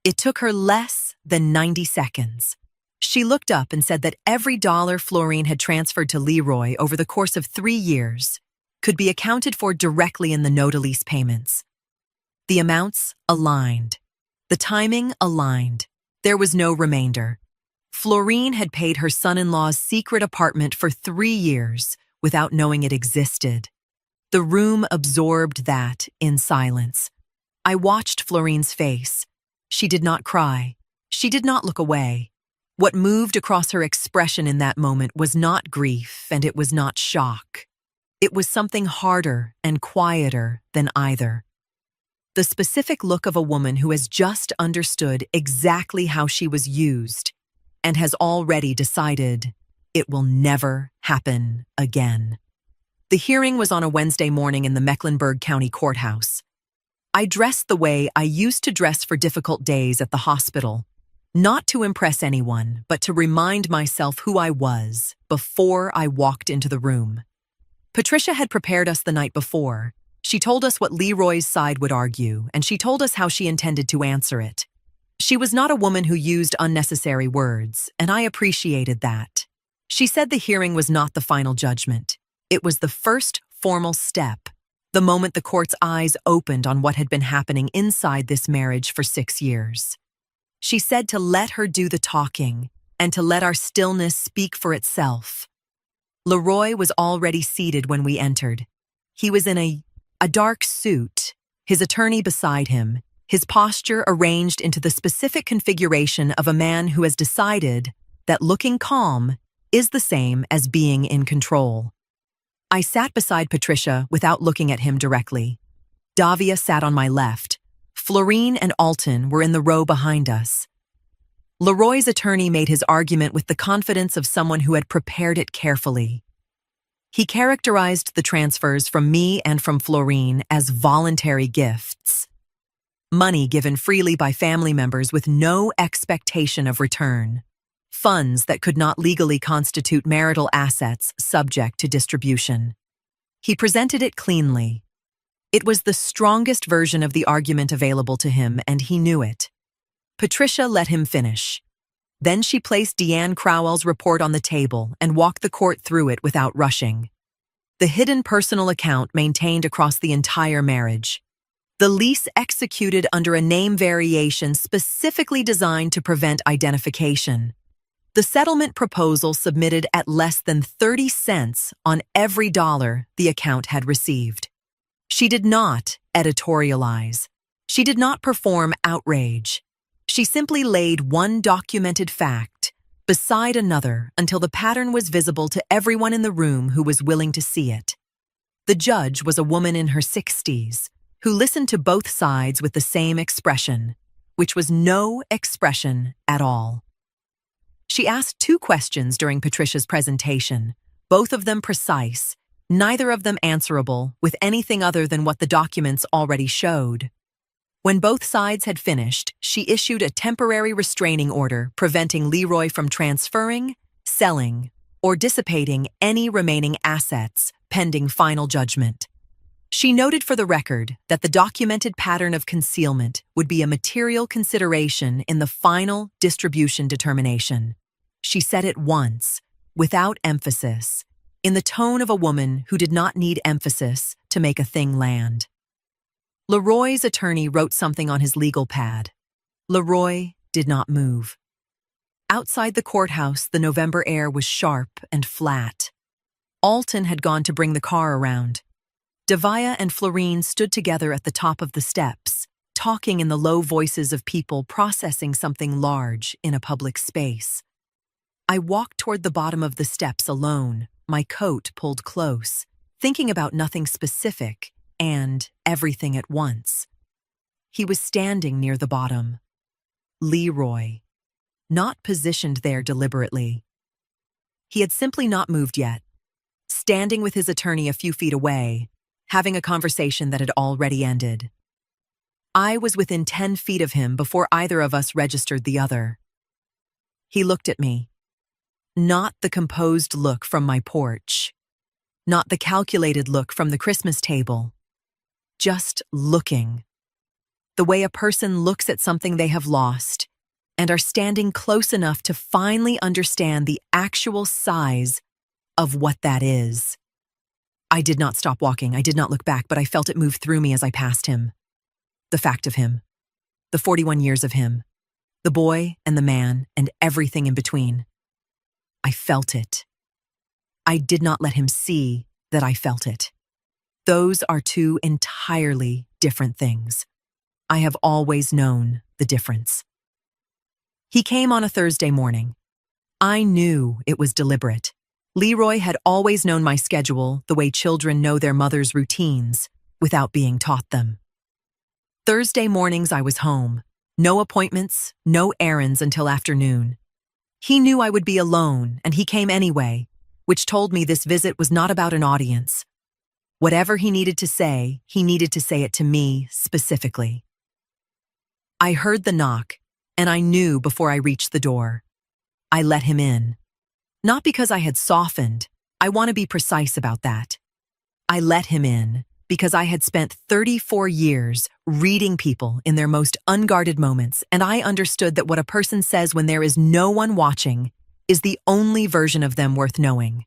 It took her less than 90 seconds. She looked up and said that every dollar Florine had transferred to Leroy over the course of 3 years could be accounted for directly in the no-to-lease payments. The amounts aligned. The timing aligned. There was no remainder. Florine had paid her son-in-law's secret apartment for 3 years without knowing it existed. The room absorbed that in silence. I watched Florine's face. She did not cry. She did not look away. What moved across her expression in that moment was not grief and it was not shock. It was something harder and quieter than either. The specific look of a woman who has just understood exactly how she was used and has already decided it will never happen again. The hearing was on a Wednesday morning in the Mecklenburg County Courthouse. I dressed the way I used to dress for difficult days at the hospital, not to impress anyone, but to remind myself who I was before I walked into the room. Patricia had prepared us the night before. She told us what Leroy's side would argue, and she told us how she intended to answer it. She was not a woman who used unnecessary words, and I appreciated that. She said the hearing was not the final judgment. It was the first formal step, the moment the court's eyes opened on what had been happening inside this marriage for 6 years. She said to let her do the talking and to let our stillness speak for itself. Leroy was already seated when we entered. He was in a dark suit, his attorney beside him, his posture arranged into the specific configuration of a man who has decided that looking calm is the same as being in control. I sat beside Patricia without looking at him directly. Davia sat on my left. Florine and Alton were in the row behind us. Leroy's attorney made his argument with the confidence of someone who had prepared it carefully. He characterized the transfers from me and from Florine as voluntary gifts, money given freely by family members with no expectation of return, funds that could not legally constitute marital assets subject to distribution. He presented it cleanly. It was the strongest version of the argument available to him, and he knew it. Patricia let him finish. Then she placed Deanne Crowell's report on the table and walked the court through it without rushing. The hidden personal account maintained across the entire marriage. The lease executed under a name variation specifically designed to prevent identification. The settlement proposal submitted at less than 30 cents on every dollar the account had received. She did not editorialize. She did not perform outrage. She simply laid one documented fact beside another until the pattern was visible to everyone in the room who was willing to see it. The judge was a woman in her 60s who listened to both sides with the same expression, which was no expression at all. She asked 2 questions during Patricia's presentation, both of them precise, neither of them answerable with anything other than what the documents already showed. When both sides had finished, she issued a temporary restraining order preventing Leroy from transferring, selling, or dissipating any remaining assets pending final judgment. She noted for the record that the documented pattern of concealment would be a material consideration in the final distribution determination. She said it once, without emphasis, in the tone of a woman who did not need emphasis to make a thing land. Leroy's attorney wrote something on his legal pad. Leroy did not move. Outside the courthouse, the November air was sharp and flat. Alton had gone to bring the car around. Davia and Florine stood together at the top of the steps, talking in the low voices of people processing something large in a public space. I walked toward the bottom of the steps alone, my coat pulled close, thinking about nothing specific and everything at once. He was standing near the bottom. Leroy, not positioned there deliberately. He had simply not moved yet, standing with his attorney a few feet away, having a conversation that had already ended. I was within 10 feet of him before either of us registered the other. He looked at me. Not the composed look from my porch. Not the calculated look from the Christmas table. Just looking. the way a person looks at something they have lost and are standing close enough to finally understand the actual size of what that is. I did not stop walking. I did not look back, but I felt it move through me as I passed him. The fact of him, the 41 years of him, the boy and the man and everything in between. I felt it. I did not let him see that I felt it. Those are two entirely different things. I have always known the difference. He came on a Thursday morning. I knew it was deliberate. Leroy had always known my schedule the way children know their mother's routines without being taught them. Thursday mornings I was home. No appointments, no errands until afternoon. He knew I would be alone, and he came anyway, which told me this visit was not about an audience. Whatever he needed to say it to me specifically. I heard the knock, and I knew before I reached the door. I let him in. Not because I had softened. I want to be precise about that. I let him in because I had spent 34 years reading people in their most unguarded moments, and I understood that what a person says when there is no one watching is the only version of them worth knowing.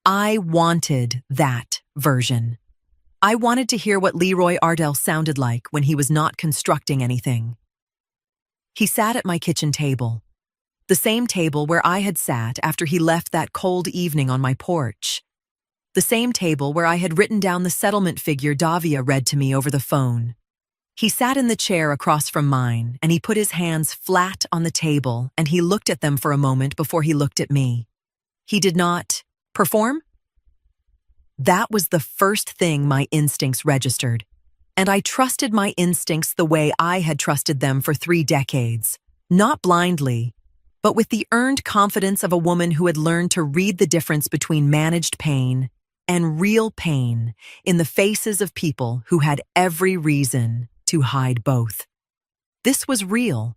I wanted that version. I wanted to hear what Leroy Ardell sounded like when he was not constructing anything. He sat at my kitchen table, the same table where I had sat after he left that cold evening on my porch. The same table where I had written down the settlement figure Davia read to me over the phone. He sat in the chair across from mine, and he put his hands flat on the table, and he looked at them for a moment before he looked at me. He did not perform? That was the first thing my instincts registered, and I trusted my instincts the way I had trusted them for 3 decades, not blindly, but with the earned confidence of a woman who had learned to read the difference between managed pain and real pain in the faces of people who had every reason to hide both. This was real.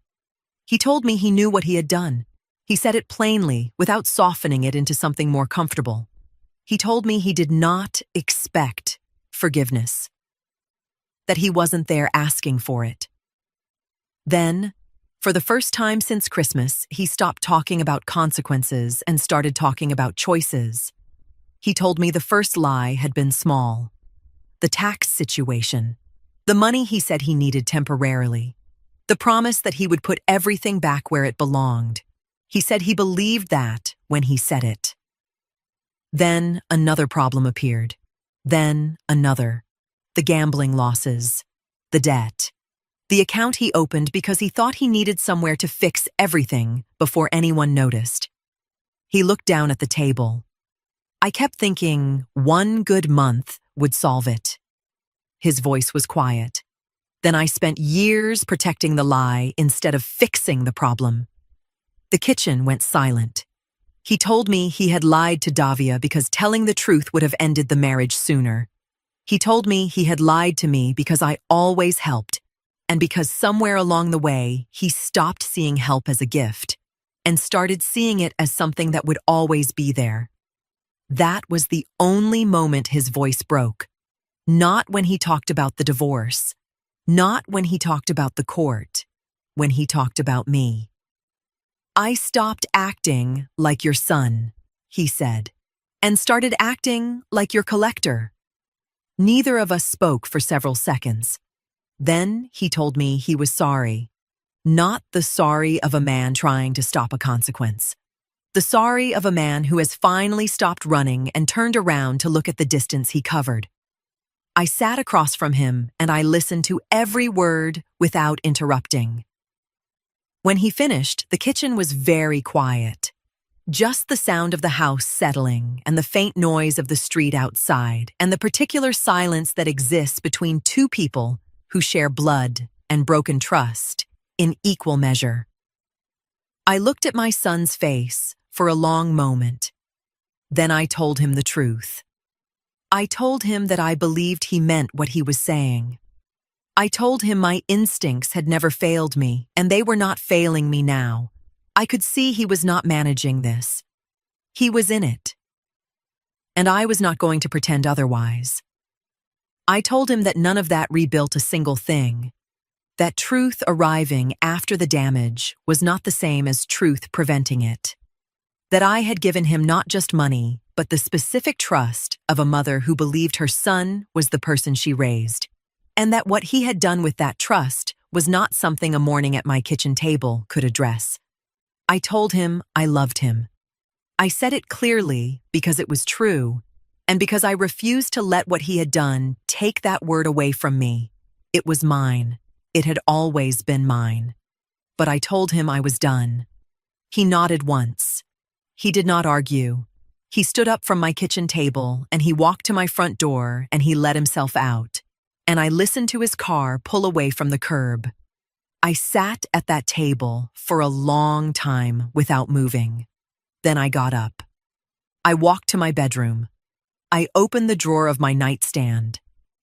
He told me he knew what he had done. He said it plainly, without softening it into something more comfortable. He told me he did not expect forgiveness, that he wasn't there asking for it. Then, for the first time since Christmas, he stopped talking about consequences and started talking about choices. He told me the first lie had been small. The tax situation. The money he said he needed temporarily. The promise that he would put everything back where it belonged. He said he believed that when he said it. Then another problem appeared. Then another. The gambling losses. The debt. The account he opened because he thought he needed somewhere to fix everything before anyone noticed. He looked down at the table. I kept thinking 1 good month would solve it. His voice was quiet. Then I spent years protecting the lie instead of fixing the problem. The kitchen went silent. He told me he had lied to Davia because telling the truth would have ended the marriage sooner. He told me he had lied to me because I always helped, and because somewhere along the way he stopped seeing help as a gift and started seeing it as something that would always be there. That was the only moment his voice broke. Not when he talked about the divorce. Not when he talked about the court. When he talked about me. I stopped acting like your son, he said, and started acting like your collector. Neither of us spoke for several seconds. Then he told me he was sorry. Not the sorry of a man trying to stop a consequence. The sorry of a man who has finally stopped running and turned around to look at the distance he covered. I sat across from him and I listened to every word without interrupting. When he finished, the kitchen was very quiet. Just the sound of the house settling and the faint noise of the street outside and the particular silence that exists between two people who share blood and broken trust in equal measure. I looked at my son's face for a long moment. Then I told him the truth. I told him that I believed he meant what he was saying. I told him my instincts had never failed me, and they were not failing me now. I could see he was not managing this. He was in it. And I was not going to pretend otherwise. I told him that none of that rebuilt a single thing. That truth arriving after the damage was not the same as truth preventing it. That I had given him not just money, but the specific trust of a mother who believed her son was the person she raised. And that what he had done with that trust was not something a morning at my kitchen table could address. I told him I loved him. I said it clearly because it was true, and because I refused to let what he had done take that word away from me. It was mine. It had always been mine. But I told him I was done. He nodded once. He did not argue. He stood up from my kitchen table and he walked to my front door and he let himself out. And I listened to his car pull away from the curb. I sat at that table for a long time without moving. Then I got up. I walked to my bedroom. I opened the drawer of my nightstand,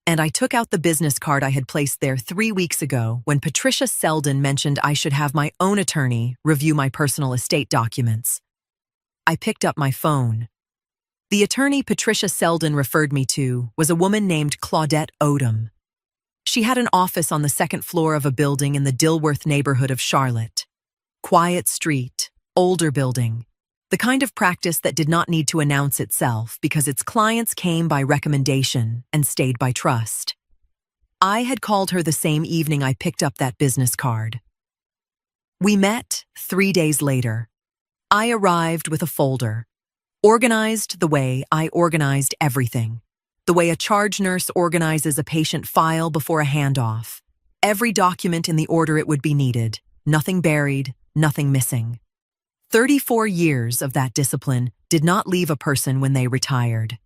and I took out the business card I had placed there 3 weeks ago when Patricia Selden mentioned I should have my own attorney review my personal estate documents. I picked up my phone. The attorney Patricia Selden referred me to was a woman named Claudette Odom. She had an office on the second floor of a building in the Dilworth neighborhood of Charlotte. Quiet street, older building, the kind of practice that did not need to announce itself because its clients came by recommendation and stayed by trust. I had called her the same evening I picked up that business card. We met 3 days later. I arrived with a folder, organized the way I organized everything, the way a charge nurse organizes a patient file before a handoff, every document in the order it would be needed, nothing buried, nothing missing. 34 years of that discipline did not leave a person when they retired.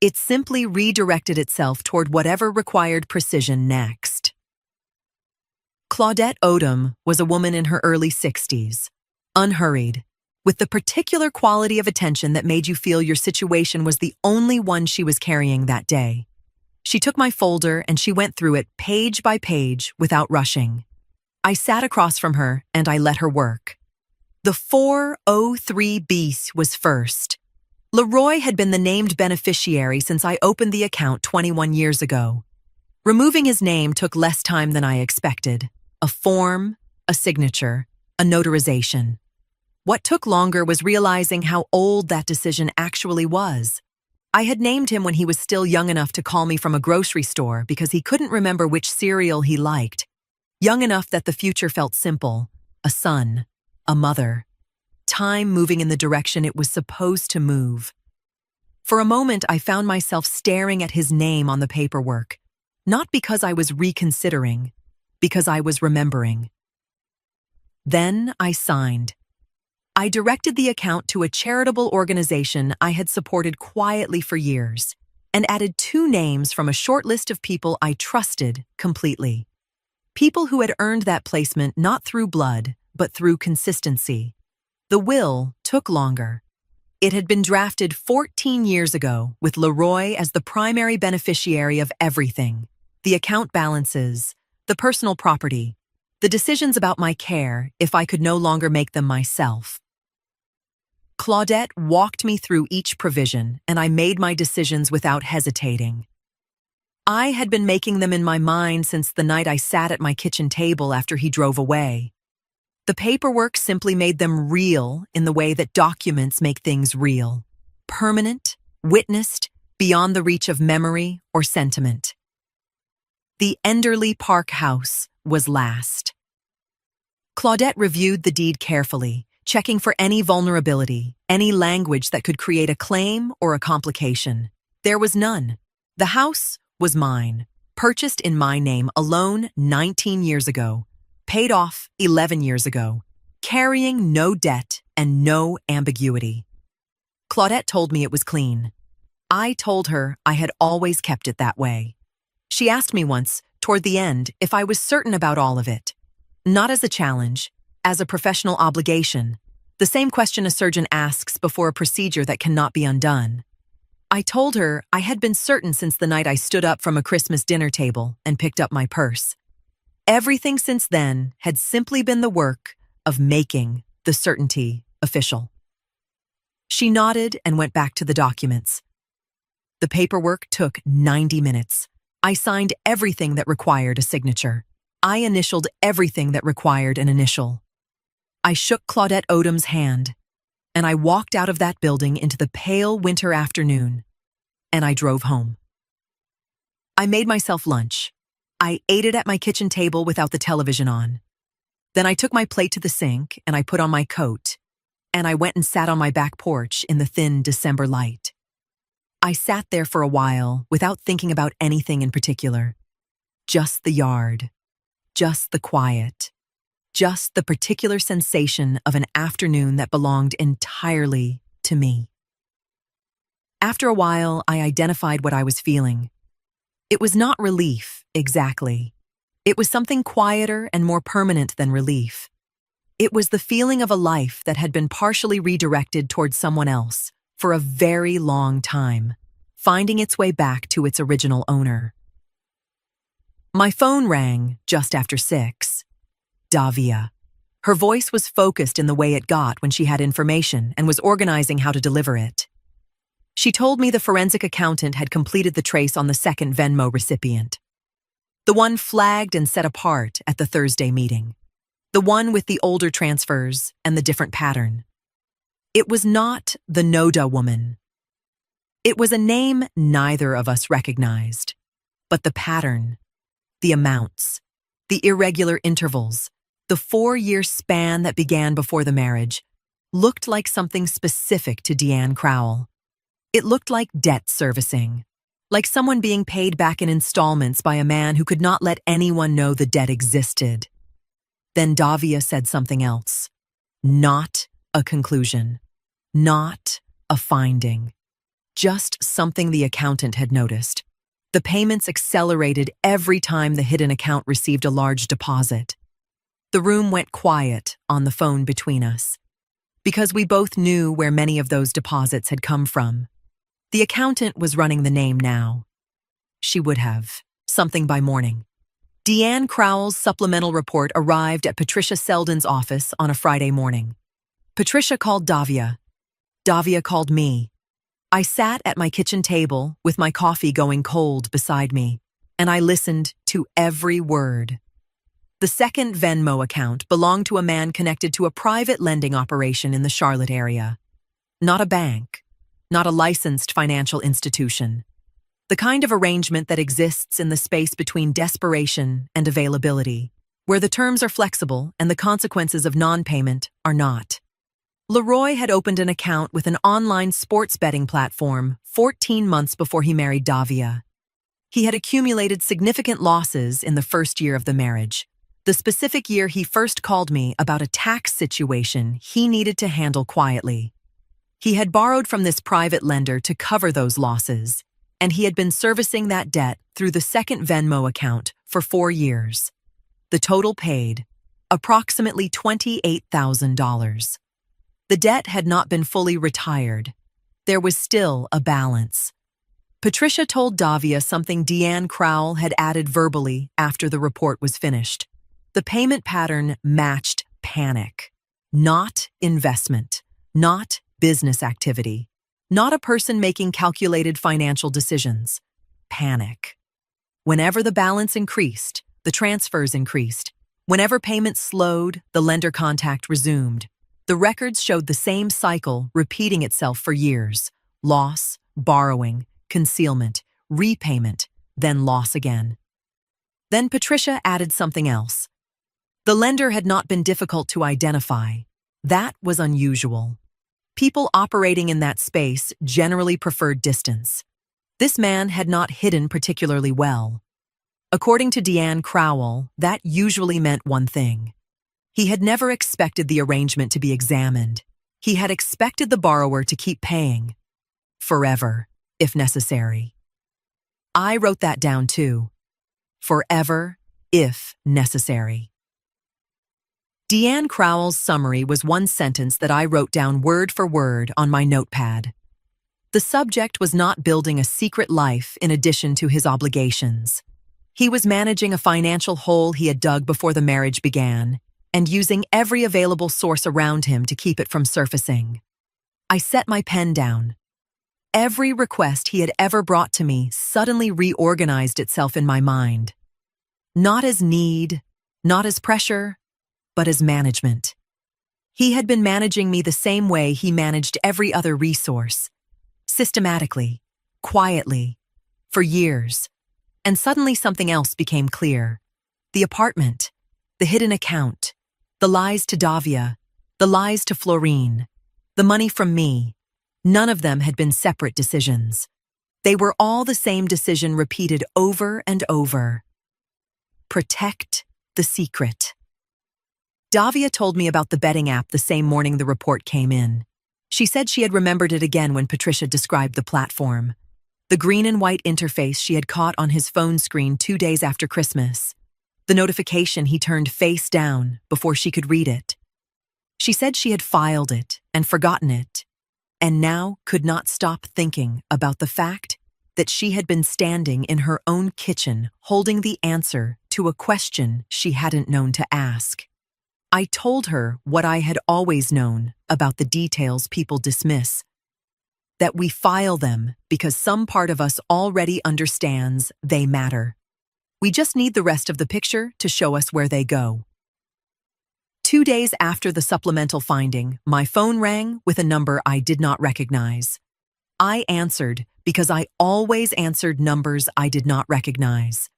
It simply redirected itself toward whatever required precision next. Claudette Odom was a woman in her early 60s, unhurried, with the particular quality of attention that made you feel your situation was the only one she was carrying that day. She took my folder and she went through it page by page without rushing. I sat across from her and I let her work. The 403 bis was first. Leroy had been the named beneficiary since I opened the account 21 years ago. Removing his name took less time than I expected. A form, a signature, a notarization. What took longer was realizing how old that decision actually was. I had named him when he was still young enough to call me from a grocery store because he couldn't remember which cereal he liked. Young enough that the future felt simple. A son, a mother. Time moving in the direction it was supposed to move. For a moment, I found myself staring at his name on the paperwork, not because I was reconsidering, because I was remembering. Then I signed. I directed the account to a charitable organization I had supported quietly for years and added 2 names from a short list of people I trusted completely. People who had earned that placement not through blood, but through consistency. The will took longer. It had been drafted 14 years ago with Leroy as the primary beneficiary of everything: the account balances, the personal property, the decisions about my care if I could no longer make them myself. Claudette walked me through each provision, and I made my decisions without hesitating. I had been making them in my mind since the night I sat at my kitchen table after he drove away. The paperwork simply made them real in the way that documents make things real. Permanent, witnessed, beyond the reach of memory or sentiment. The Enderley Park house was last. Claudette reviewed the deed carefully, checking for any vulnerability, any language that could create a claim or a complication. There was none. The house was mine, purchased in my name alone 19 years ago, paid off 11 years ago, carrying no debt and no ambiguity. Claudette told me it was clean. I told her I had always kept it that way. She asked me once, toward the end, if I was certain about all of it. Not as a challenge, as a professional obligation, the same question a surgeon asks before a procedure that cannot be undone. I told her I had been certain since the night I stood up from a Christmas dinner table and picked up my purse. Everything since then had simply been the work of making the certainty official. She nodded and went back to the documents. The paperwork took 90 minutes. I signed everything that required a signature. I initialed everything that required an initial. I shook Claudette Odom's hand, and I walked out of that building into the pale winter afternoon, and I drove home. I made myself lunch. I ate it at my kitchen table without the television on. Then I took my plate to the sink, and I put on my coat, and I went and sat on my back porch in the thin December light. I sat there for a while without thinking about anything in particular. Just the yard, just the quiet, just the particular sensation of an afternoon that belonged entirely to me. After a while, I identified what I was feeling. It was not relief, exactly. It was something quieter and more permanent than relief. It was the feeling of a life that had been partially redirected towards someone else for a very long time, finding its way back to its original owner. My phone rang just after 6. Davia. Her voice was focused in the way it got when she had information and was organizing how to deliver it. She told me the forensic accountant had completed the trace on the second Venmo recipient. The one flagged and set apart at the Thursday meeting. The one with the older transfers and the different pattern. It was not the Noda woman. It was a name neither of us recognized, but the pattern, the amounts, the irregular intervals, the 4-year span that began before the marriage, looked like something specific to Deanne Crowell. It looked like debt servicing, like someone being paid back in installments by a man who could not let anyone know the debt existed. Then Davia said something else. Not a conclusion. Not a finding. Just something the accountant had noticed. The payments accelerated every time the hidden account received a large deposit. The room went quiet on the phone between us, because we both knew where many of those deposits had come from. The accountant was running the name now. She would have. Something by morning. Deanne Crowell's supplemental report arrived at Patricia Selden's office on a Friday morning. Patricia called Davia. Davia called me. I sat at my kitchen table with my coffee going cold beside me, and I listened to every word. The second Venmo account belonged to a man connected to a private lending operation in the Charlotte area. Not a bank, not a licensed financial institution. The kind of arrangement that exists in the space between desperation and availability, where the terms are flexible and the consequences of non-payment are not. Leroy had opened an account with an online sports betting platform 14 months before he married Davia. He had accumulated significant losses in the first year of the marriage, the specific year he first called me about a tax situation he needed to handle quietly. He had borrowed from this private lender to cover those losses, and he had been servicing that debt through the second Venmo account for 4 years. The total paid, approximately $28,000. The debt had not been fully retired. There was still a balance. Patricia told Davia something Deanne Crowell had added verbally after the report was finished. The payment pattern matched panic, not investment, not business activity, not a person making calculated financial decisions. Panic. Whenever the balance increased, the transfers increased. Whenever payments slowed, the lender contact resumed. The records showed the same cycle repeating itself for years. Loss, borrowing, concealment, repayment, then loss again. Then Patricia added something else. The lender had not been difficult to identify. That was unusual. People operating in that space generally preferred distance. This man had not hidden particularly well. According to Deanne Crowell, that usually meant one thing. He had never expected the arrangement to be examined. He had expected the borrower to keep paying. Forever, if necessary. I wrote that down too. Forever, if necessary. Deanne Crowell's summary was one sentence that I wrote down word for word on my notepad. The subject was not building a secret life in addition to his obligations. He was managing a financial hole he had dug before the marriage began, and using every available source around him to keep it from surfacing. I set my pen down. Every request he had ever brought to me suddenly reorganized itself in my mind. Not as need, not as pressure, but as management. He had been managing me the same way he managed every other resource, systematically, quietly, for years. And suddenly something else became clear. The apartment, the hidden account, the lies to Davia, the lies to Florine, the money from me. None of them had been separate decisions. They were all the same decision repeated over and over. Protect the secret. Davia told me about the betting app the same morning the report came in. She said she had remembered it again when Patricia described the platform. The green and white interface she had caught on his phone screen 2 days after Christmas. The notification he turned face down before she could read it. She said she had filed it and forgotten it, and now could not stop thinking about the fact that she had been standing in her own kitchen holding the answer to a question she hadn't known to ask. I told her what I had always known about the details people dismiss, that we file them because some part of us already understands they matter. We just need the rest of the picture to show us where they go. 2 days after the supplemental finding, my phone rang with a number I did not recognize. I answered because I always answered numbers I did not recognize.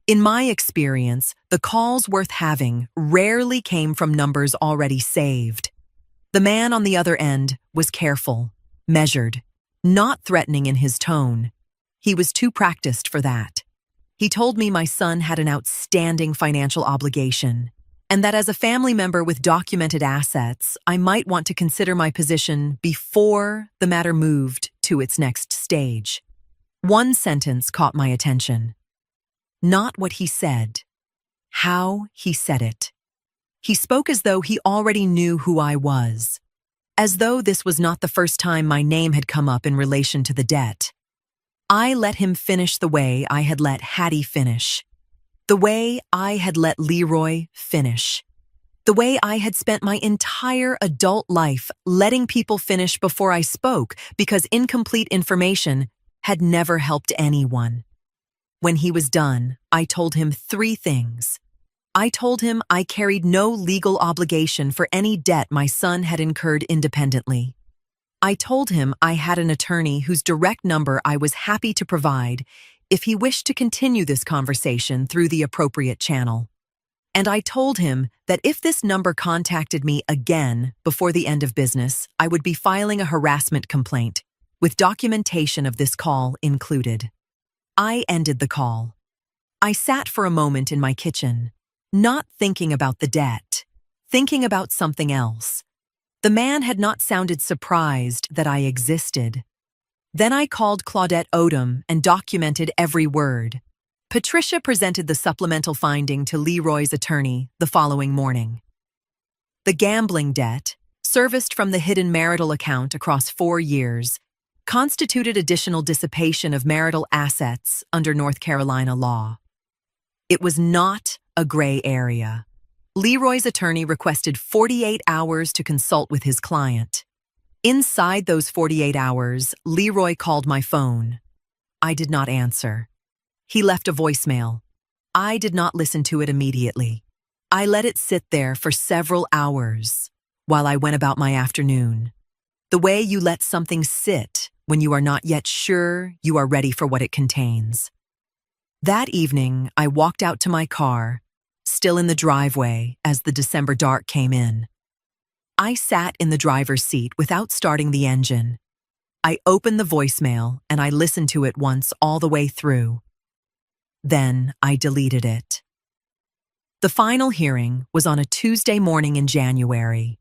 In my experience, the calls worth having rarely came from numbers already saved. The man on the other end was careful, measured, not threatening in his tone. He was too practiced for that. He told me my son had an outstanding financial obligation, and that as a family member with documented assets, I might want to consider my position before the matter moved to its next stage. One sentence caught my attention. Not what he said, how he said it. He spoke as though he already knew who I was, as though this was not the first time my name had come up in relation to the debt. I let him finish the way I had let Hattie finish, the way I had let Leroy finish, the way I had spent my entire adult life letting people finish before I spoke because incomplete information had never helped anyone. When he was done, I told him 3 things. I told him I carried no legal obligation for any debt my son had incurred independently. I told him I had an attorney whose direct number I was happy to provide if he wished to continue this conversation through the appropriate channel. And I told him that if this number contacted me again before the end of business, I would be filing a harassment complaint, with documentation of this call included. I ended the call. I sat for a moment in my kitchen, not thinking about the debt, thinking about something else. The man had not sounded surprised that I existed. Then I called Claudette Odom and documented every word. Patricia presented the supplemental finding to Leroy's attorney the following morning. The gambling debt, serviced from the hidden marital account across 4 years, constituted additional dissipation of marital assets under North Carolina law. It was not a gray area. Leroy's attorney requested 48 hours to consult with his client. Inside those 48 hours, Leroy called my phone. I did not answer. He left a voicemail. I did not listen to it immediately. I let it sit there for several hours while I went about my afternoon. The way you let something sit when you are not yet sure you are ready for what it contains. That evening, I walked out to my car, still in the driveway as the December dark came in. I sat in the driver's seat without starting the engine. I opened the voicemail and I listened to it once all the way through. Then I deleted it. The final hearing was on a Tuesday morning in January.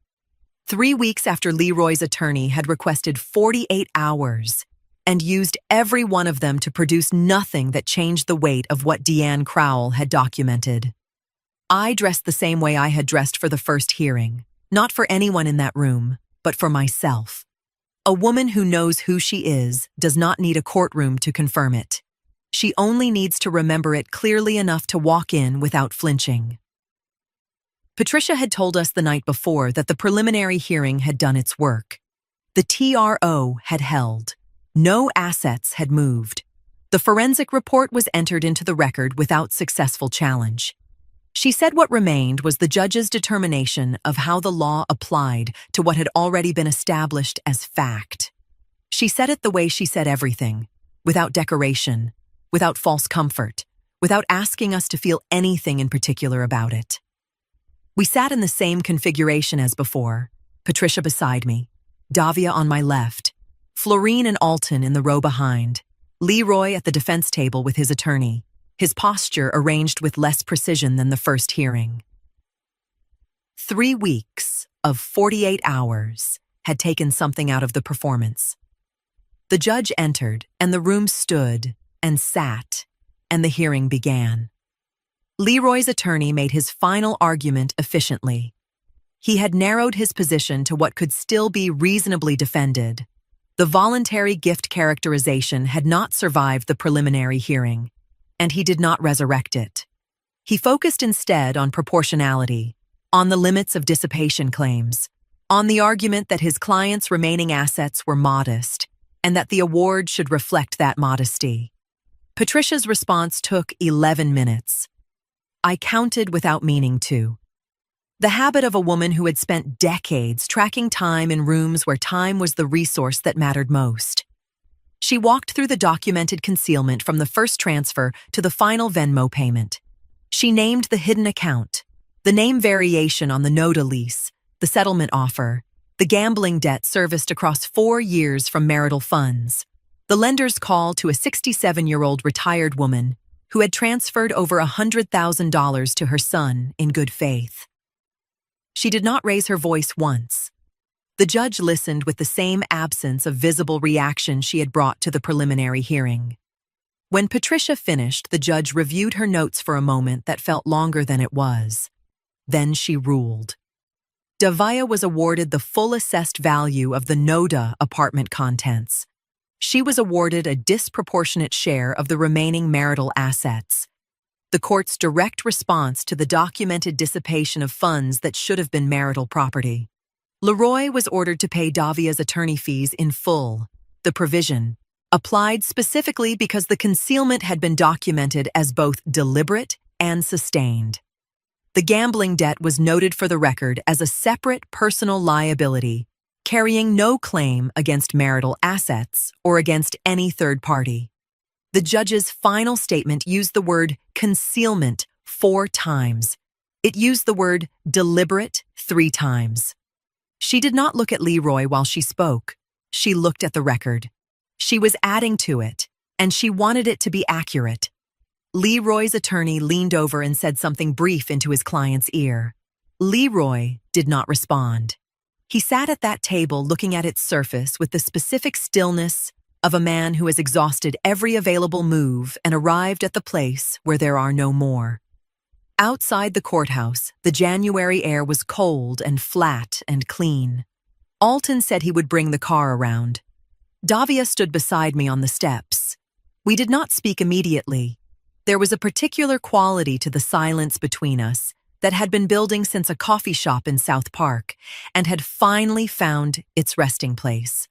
3 weeks after Leroy's attorney had requested 48 hours and used every one of them to produce nothing that changed the weight of what Deanne Crowell had documented. I dressed the same way I had dressed for the first hearing, not for anyone in that room, but for myself. A woman who knows who she is does not need a courtroom to confirm it. She only needs to remember it clearly enough to walk in without flinching. Patricia had told us the night before that the preliminary hearing had done its work. The TRO had held. No assets had moved. The forensic report was entered into the record without successful challenge. She said what remained was the judge's determination of how the law applied to what had already been established as fact. She said it the way she said everything, without decoration, without false comfort, without asking us to feel anything in particular about it. We sat in the same configuration as before, Patricia beside me, Davia on my left, Florine and Alton in the row behind, Leroy at the defense table with his attorney, his posture arranged with less precision than the first hearing. 3 weeks of 48 hours had taken something out of the performance. The judge entered, and the room stood and sat, and the hearing began. Leroy's attorney made his final argument efficiently. He had narrowed his position to what could still be reasonably defended. The voluntary gift characterization had not survived the preliminary hearing, and he did not resurrect it. He focused instead on proportionality, on the limits of dissipation claims, on the argument that his client's remaining assets were modest, and that the award should reflect that modesty. Patricia's response took 11 minutes. I counted without meaning to. The habit of a woman who had spent decades tracking time in rooms where time was the resource that mattered most. She walked through the documented concealment from the first transfer to the final Venmo payment. She named the hidden account, the name variation on the NODA lease, the settlement offer, the gambling debt serviced across 4 years from marital funds, the lender's call to a 67-year-old retired woman who had transferred over $100,000 to her son in good faith. She did not raise her voice once. The judge listened with the same absence of visible reaction she had brought to the preliminary hearing. When Patricia finished, the judge reviewed her notes for a moment that felt longer than it was. Then she ruled. Davia was awarded the full assessed value of the NODA apartment contents. She was awarded a disproportionate share of the remaining marital assets. The court's direct response to the documented dissipation of funds that should have been marital property. Leroy was ordered to pay Davia's attorney fees in full. The provision, applied specifically because the concealment had been documented as both deliberate and sustained. The gambling debt was noted for the record as a separate personal liability, carrying no claim against marital assets or against any third party. The judge's final statement used the word concealment 4 times. It used the word deliberate 3 times. She did not look at Leroy while she spoke. She looked at the record. She was adding to it, and she wanted it to be accurate. Leroy's attorney leaned over and said something brief into his client's ear. Leroy did not respond. He sat at that table looking at its surface with the specific stillness of a man who has exhausted every available move and arrived at the place where there are no more. Outside the courthouse, the January air was cold and flat and clean. Alton said he would bring the car around. Davia stood beside me on the steps. We did not speak immediately. There was a particular quality to the silence between us that had been building since a coffee shop in South Park and had finally found its resting place.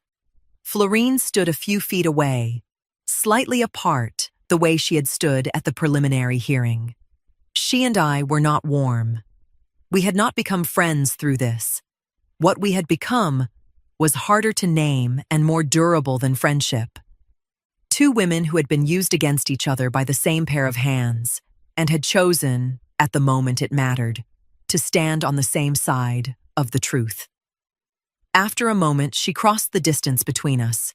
Florine stood a few feet away, slightly apart the way she had stood at the preliminary hearing. She and I were not warm. We had not become friends through this. What we had become was harder to name and more durable than friendship. 2 women who had been used against each other by the same pair of hands and had chosen, at the moment it mattered, to stand on the same side of the truth. After a moment, she crossed the distance between us.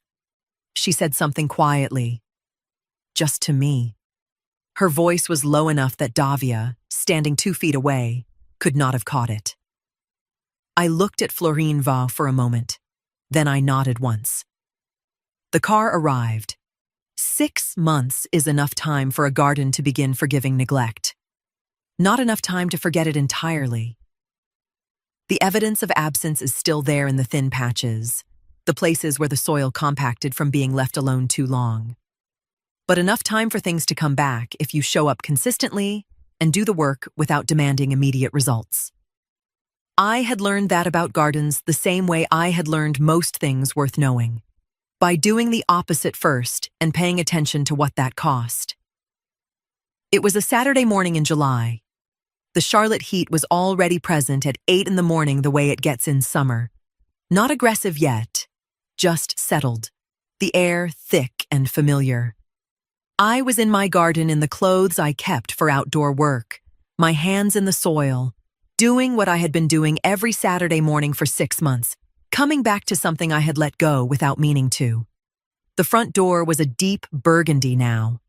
She said something quietly, just to me. Her voice was low enough that Davia, standing 2 feet away, could not have caught it. I looked at Florine Va for a moment. Then I nodded once. The car arrived. 6 months is enough time for a garden to begin forgiving neglect. Not enough time to forget it entirely. The evidence of absence is still there in the thin patches, the places where the soil compacted from being left alone too long. But enough time for things to come back if you show up consistently and do the work without demanding immediate results. I had learned that about gardens the same way I had learned most things worth knowing, by doing the opposite first and paying attention to what that cost. It was a Saturday morning in July. The Charlotte heat was already present at 8 in the morning the way it gets in summer. Not aggressive yet, just settled. The air thick and familiar. I was in my garden in the clothes I kept for outdoor work, my hands in the soil, doing what I had been doing every Saturday morning for 6 months, coming back to something I had let go without meaning to. The front door was a deep burgundy now.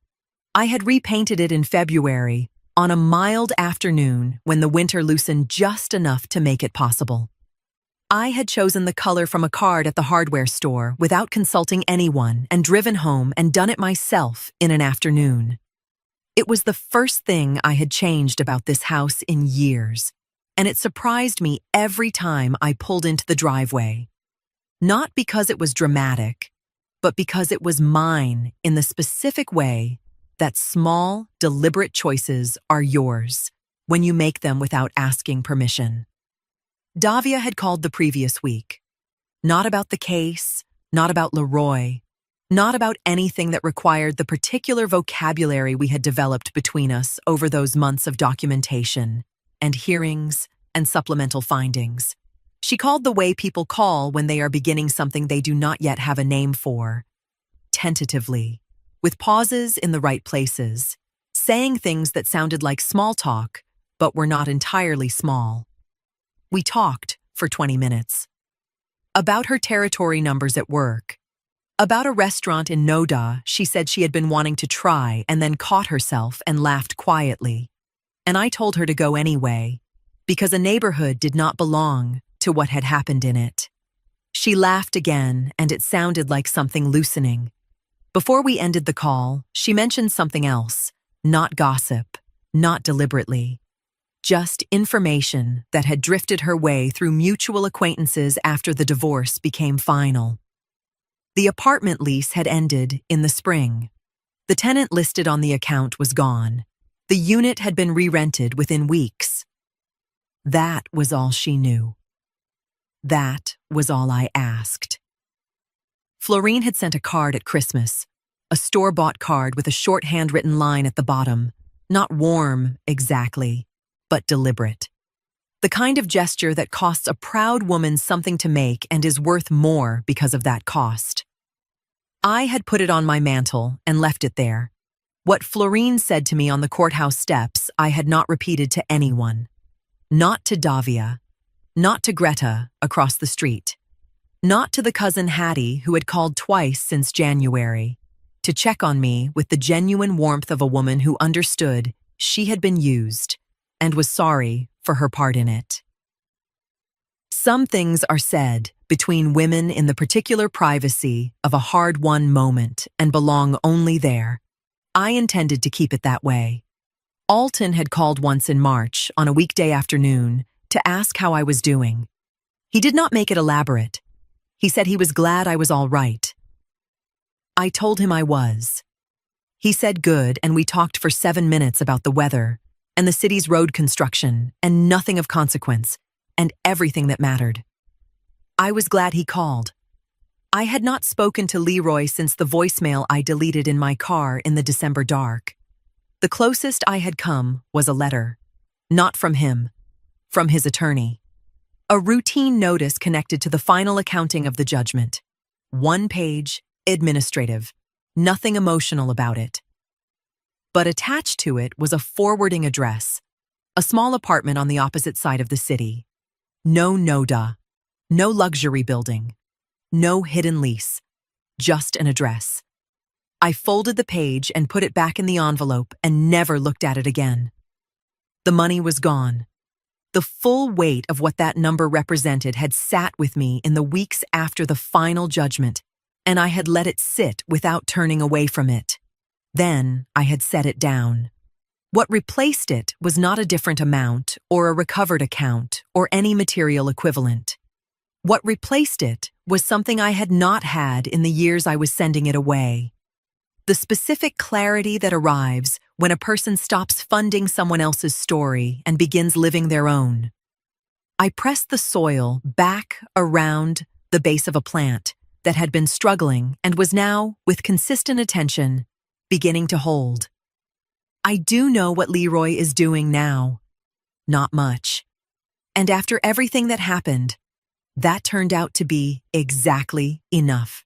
I had repainted it in February, on a mild afternoon when the winter loosened just enough to make it possible. I had chosen the color from a card at the hardware store without consulting anyone and driven home and done it myself in an afternoon. It was the first thing I had changed about this house in years, and it surprised me every time I pulled into the driveway. Not because it was dramatic, but because it was mine in the specific way that small, deliberate choices are yours when you make them without asking permission. Davia had called the previous week. Not about the case, not about Leroy, not about anything that required the particular vocabulary we had developed between us over those months of documentation and hearings and supplemental findings. She called the way people call when they are beginning something they do not yet have a name for. Tentatively, with pauses in the right places, saying things that sounded like small talk, but were not entirely small. We talked for 20 minutes. About her territory numbers at work. About a restaurant in Noda she said she had been wanting to try and then caught herself and laughed quietly. And I told her to go anyway, because a neighborhood did not belong to what had happened in it. She laughed again, and it sounded like something loosening. Before we ended the call, she mentioned something else, not gossip, not deliberately. Just information that had drifted her way through mutual acquaintances after the divorce became final. The apartment lease had ended in the spring. The tenant listed on the account was gone. The unit had been re-rented within weeks. That was all she knew. That was all I asked. Florine had sent a card at Christmas, a store-bought card with a short handwritten line at the bottom, not warm exactly, but deliberate. The kind of gesture that costs a proud woman something to make and is worth more because of that cost. I had put it on my mantle and left it there. What Florine said to me on the courthouse steps I had not repeated to anyone. Not to Davia, not to Greta across the street, not to the cousin Hattie who had called twice since January, to check on me with the genuine warmth of a woman who understood she had been used and was sorry for her part in it. Some things are said between women in the particular privacy of a hard-won moment and belong only there. I intended to keep it that way. Alton had called once in March on a weekday afternoon to ask how I was doing. He did not make it elaborate. He said he was glad I was all right. I told him I was. He said good, and we talked for 7 minutes about the weather and the city's road construction and nothing of consequence and everything that mattered. I was glad he called. I had not spoken to Leroy since the voicemail I deleted in my car in the December dark. The closest I had come was a letter. Not from him, from his attorney. A routine notice connected to the final accounting of the judgment. 1 page, administrative, nothing emotional about it. But attached to it was a forwarding address, a small apartment on the opposite side of the city. No Noda, no luxury building, no hidden lease, just an address. I folded the page and put it back in the envelope and never looked at it again. The money was gone. The full weight of what that number represented had sat with me in the weeks after the final judgment, and I had let it sit without turning away from it. Then I had set it down. What replaced it was not a different amount or a recovered account or any material equivalent. What replaced it was something I had not had in the years I was sending it away. The specific clarity that arrives when a person stops funding someone else's story and begins living their own. I pressed the soil back around the base of a plant that had been struggling and was now, with consistent attention, beginning to hold. I do know what Leroy is doing now. not much. And after everything that happened, that turned out to be exactly enough.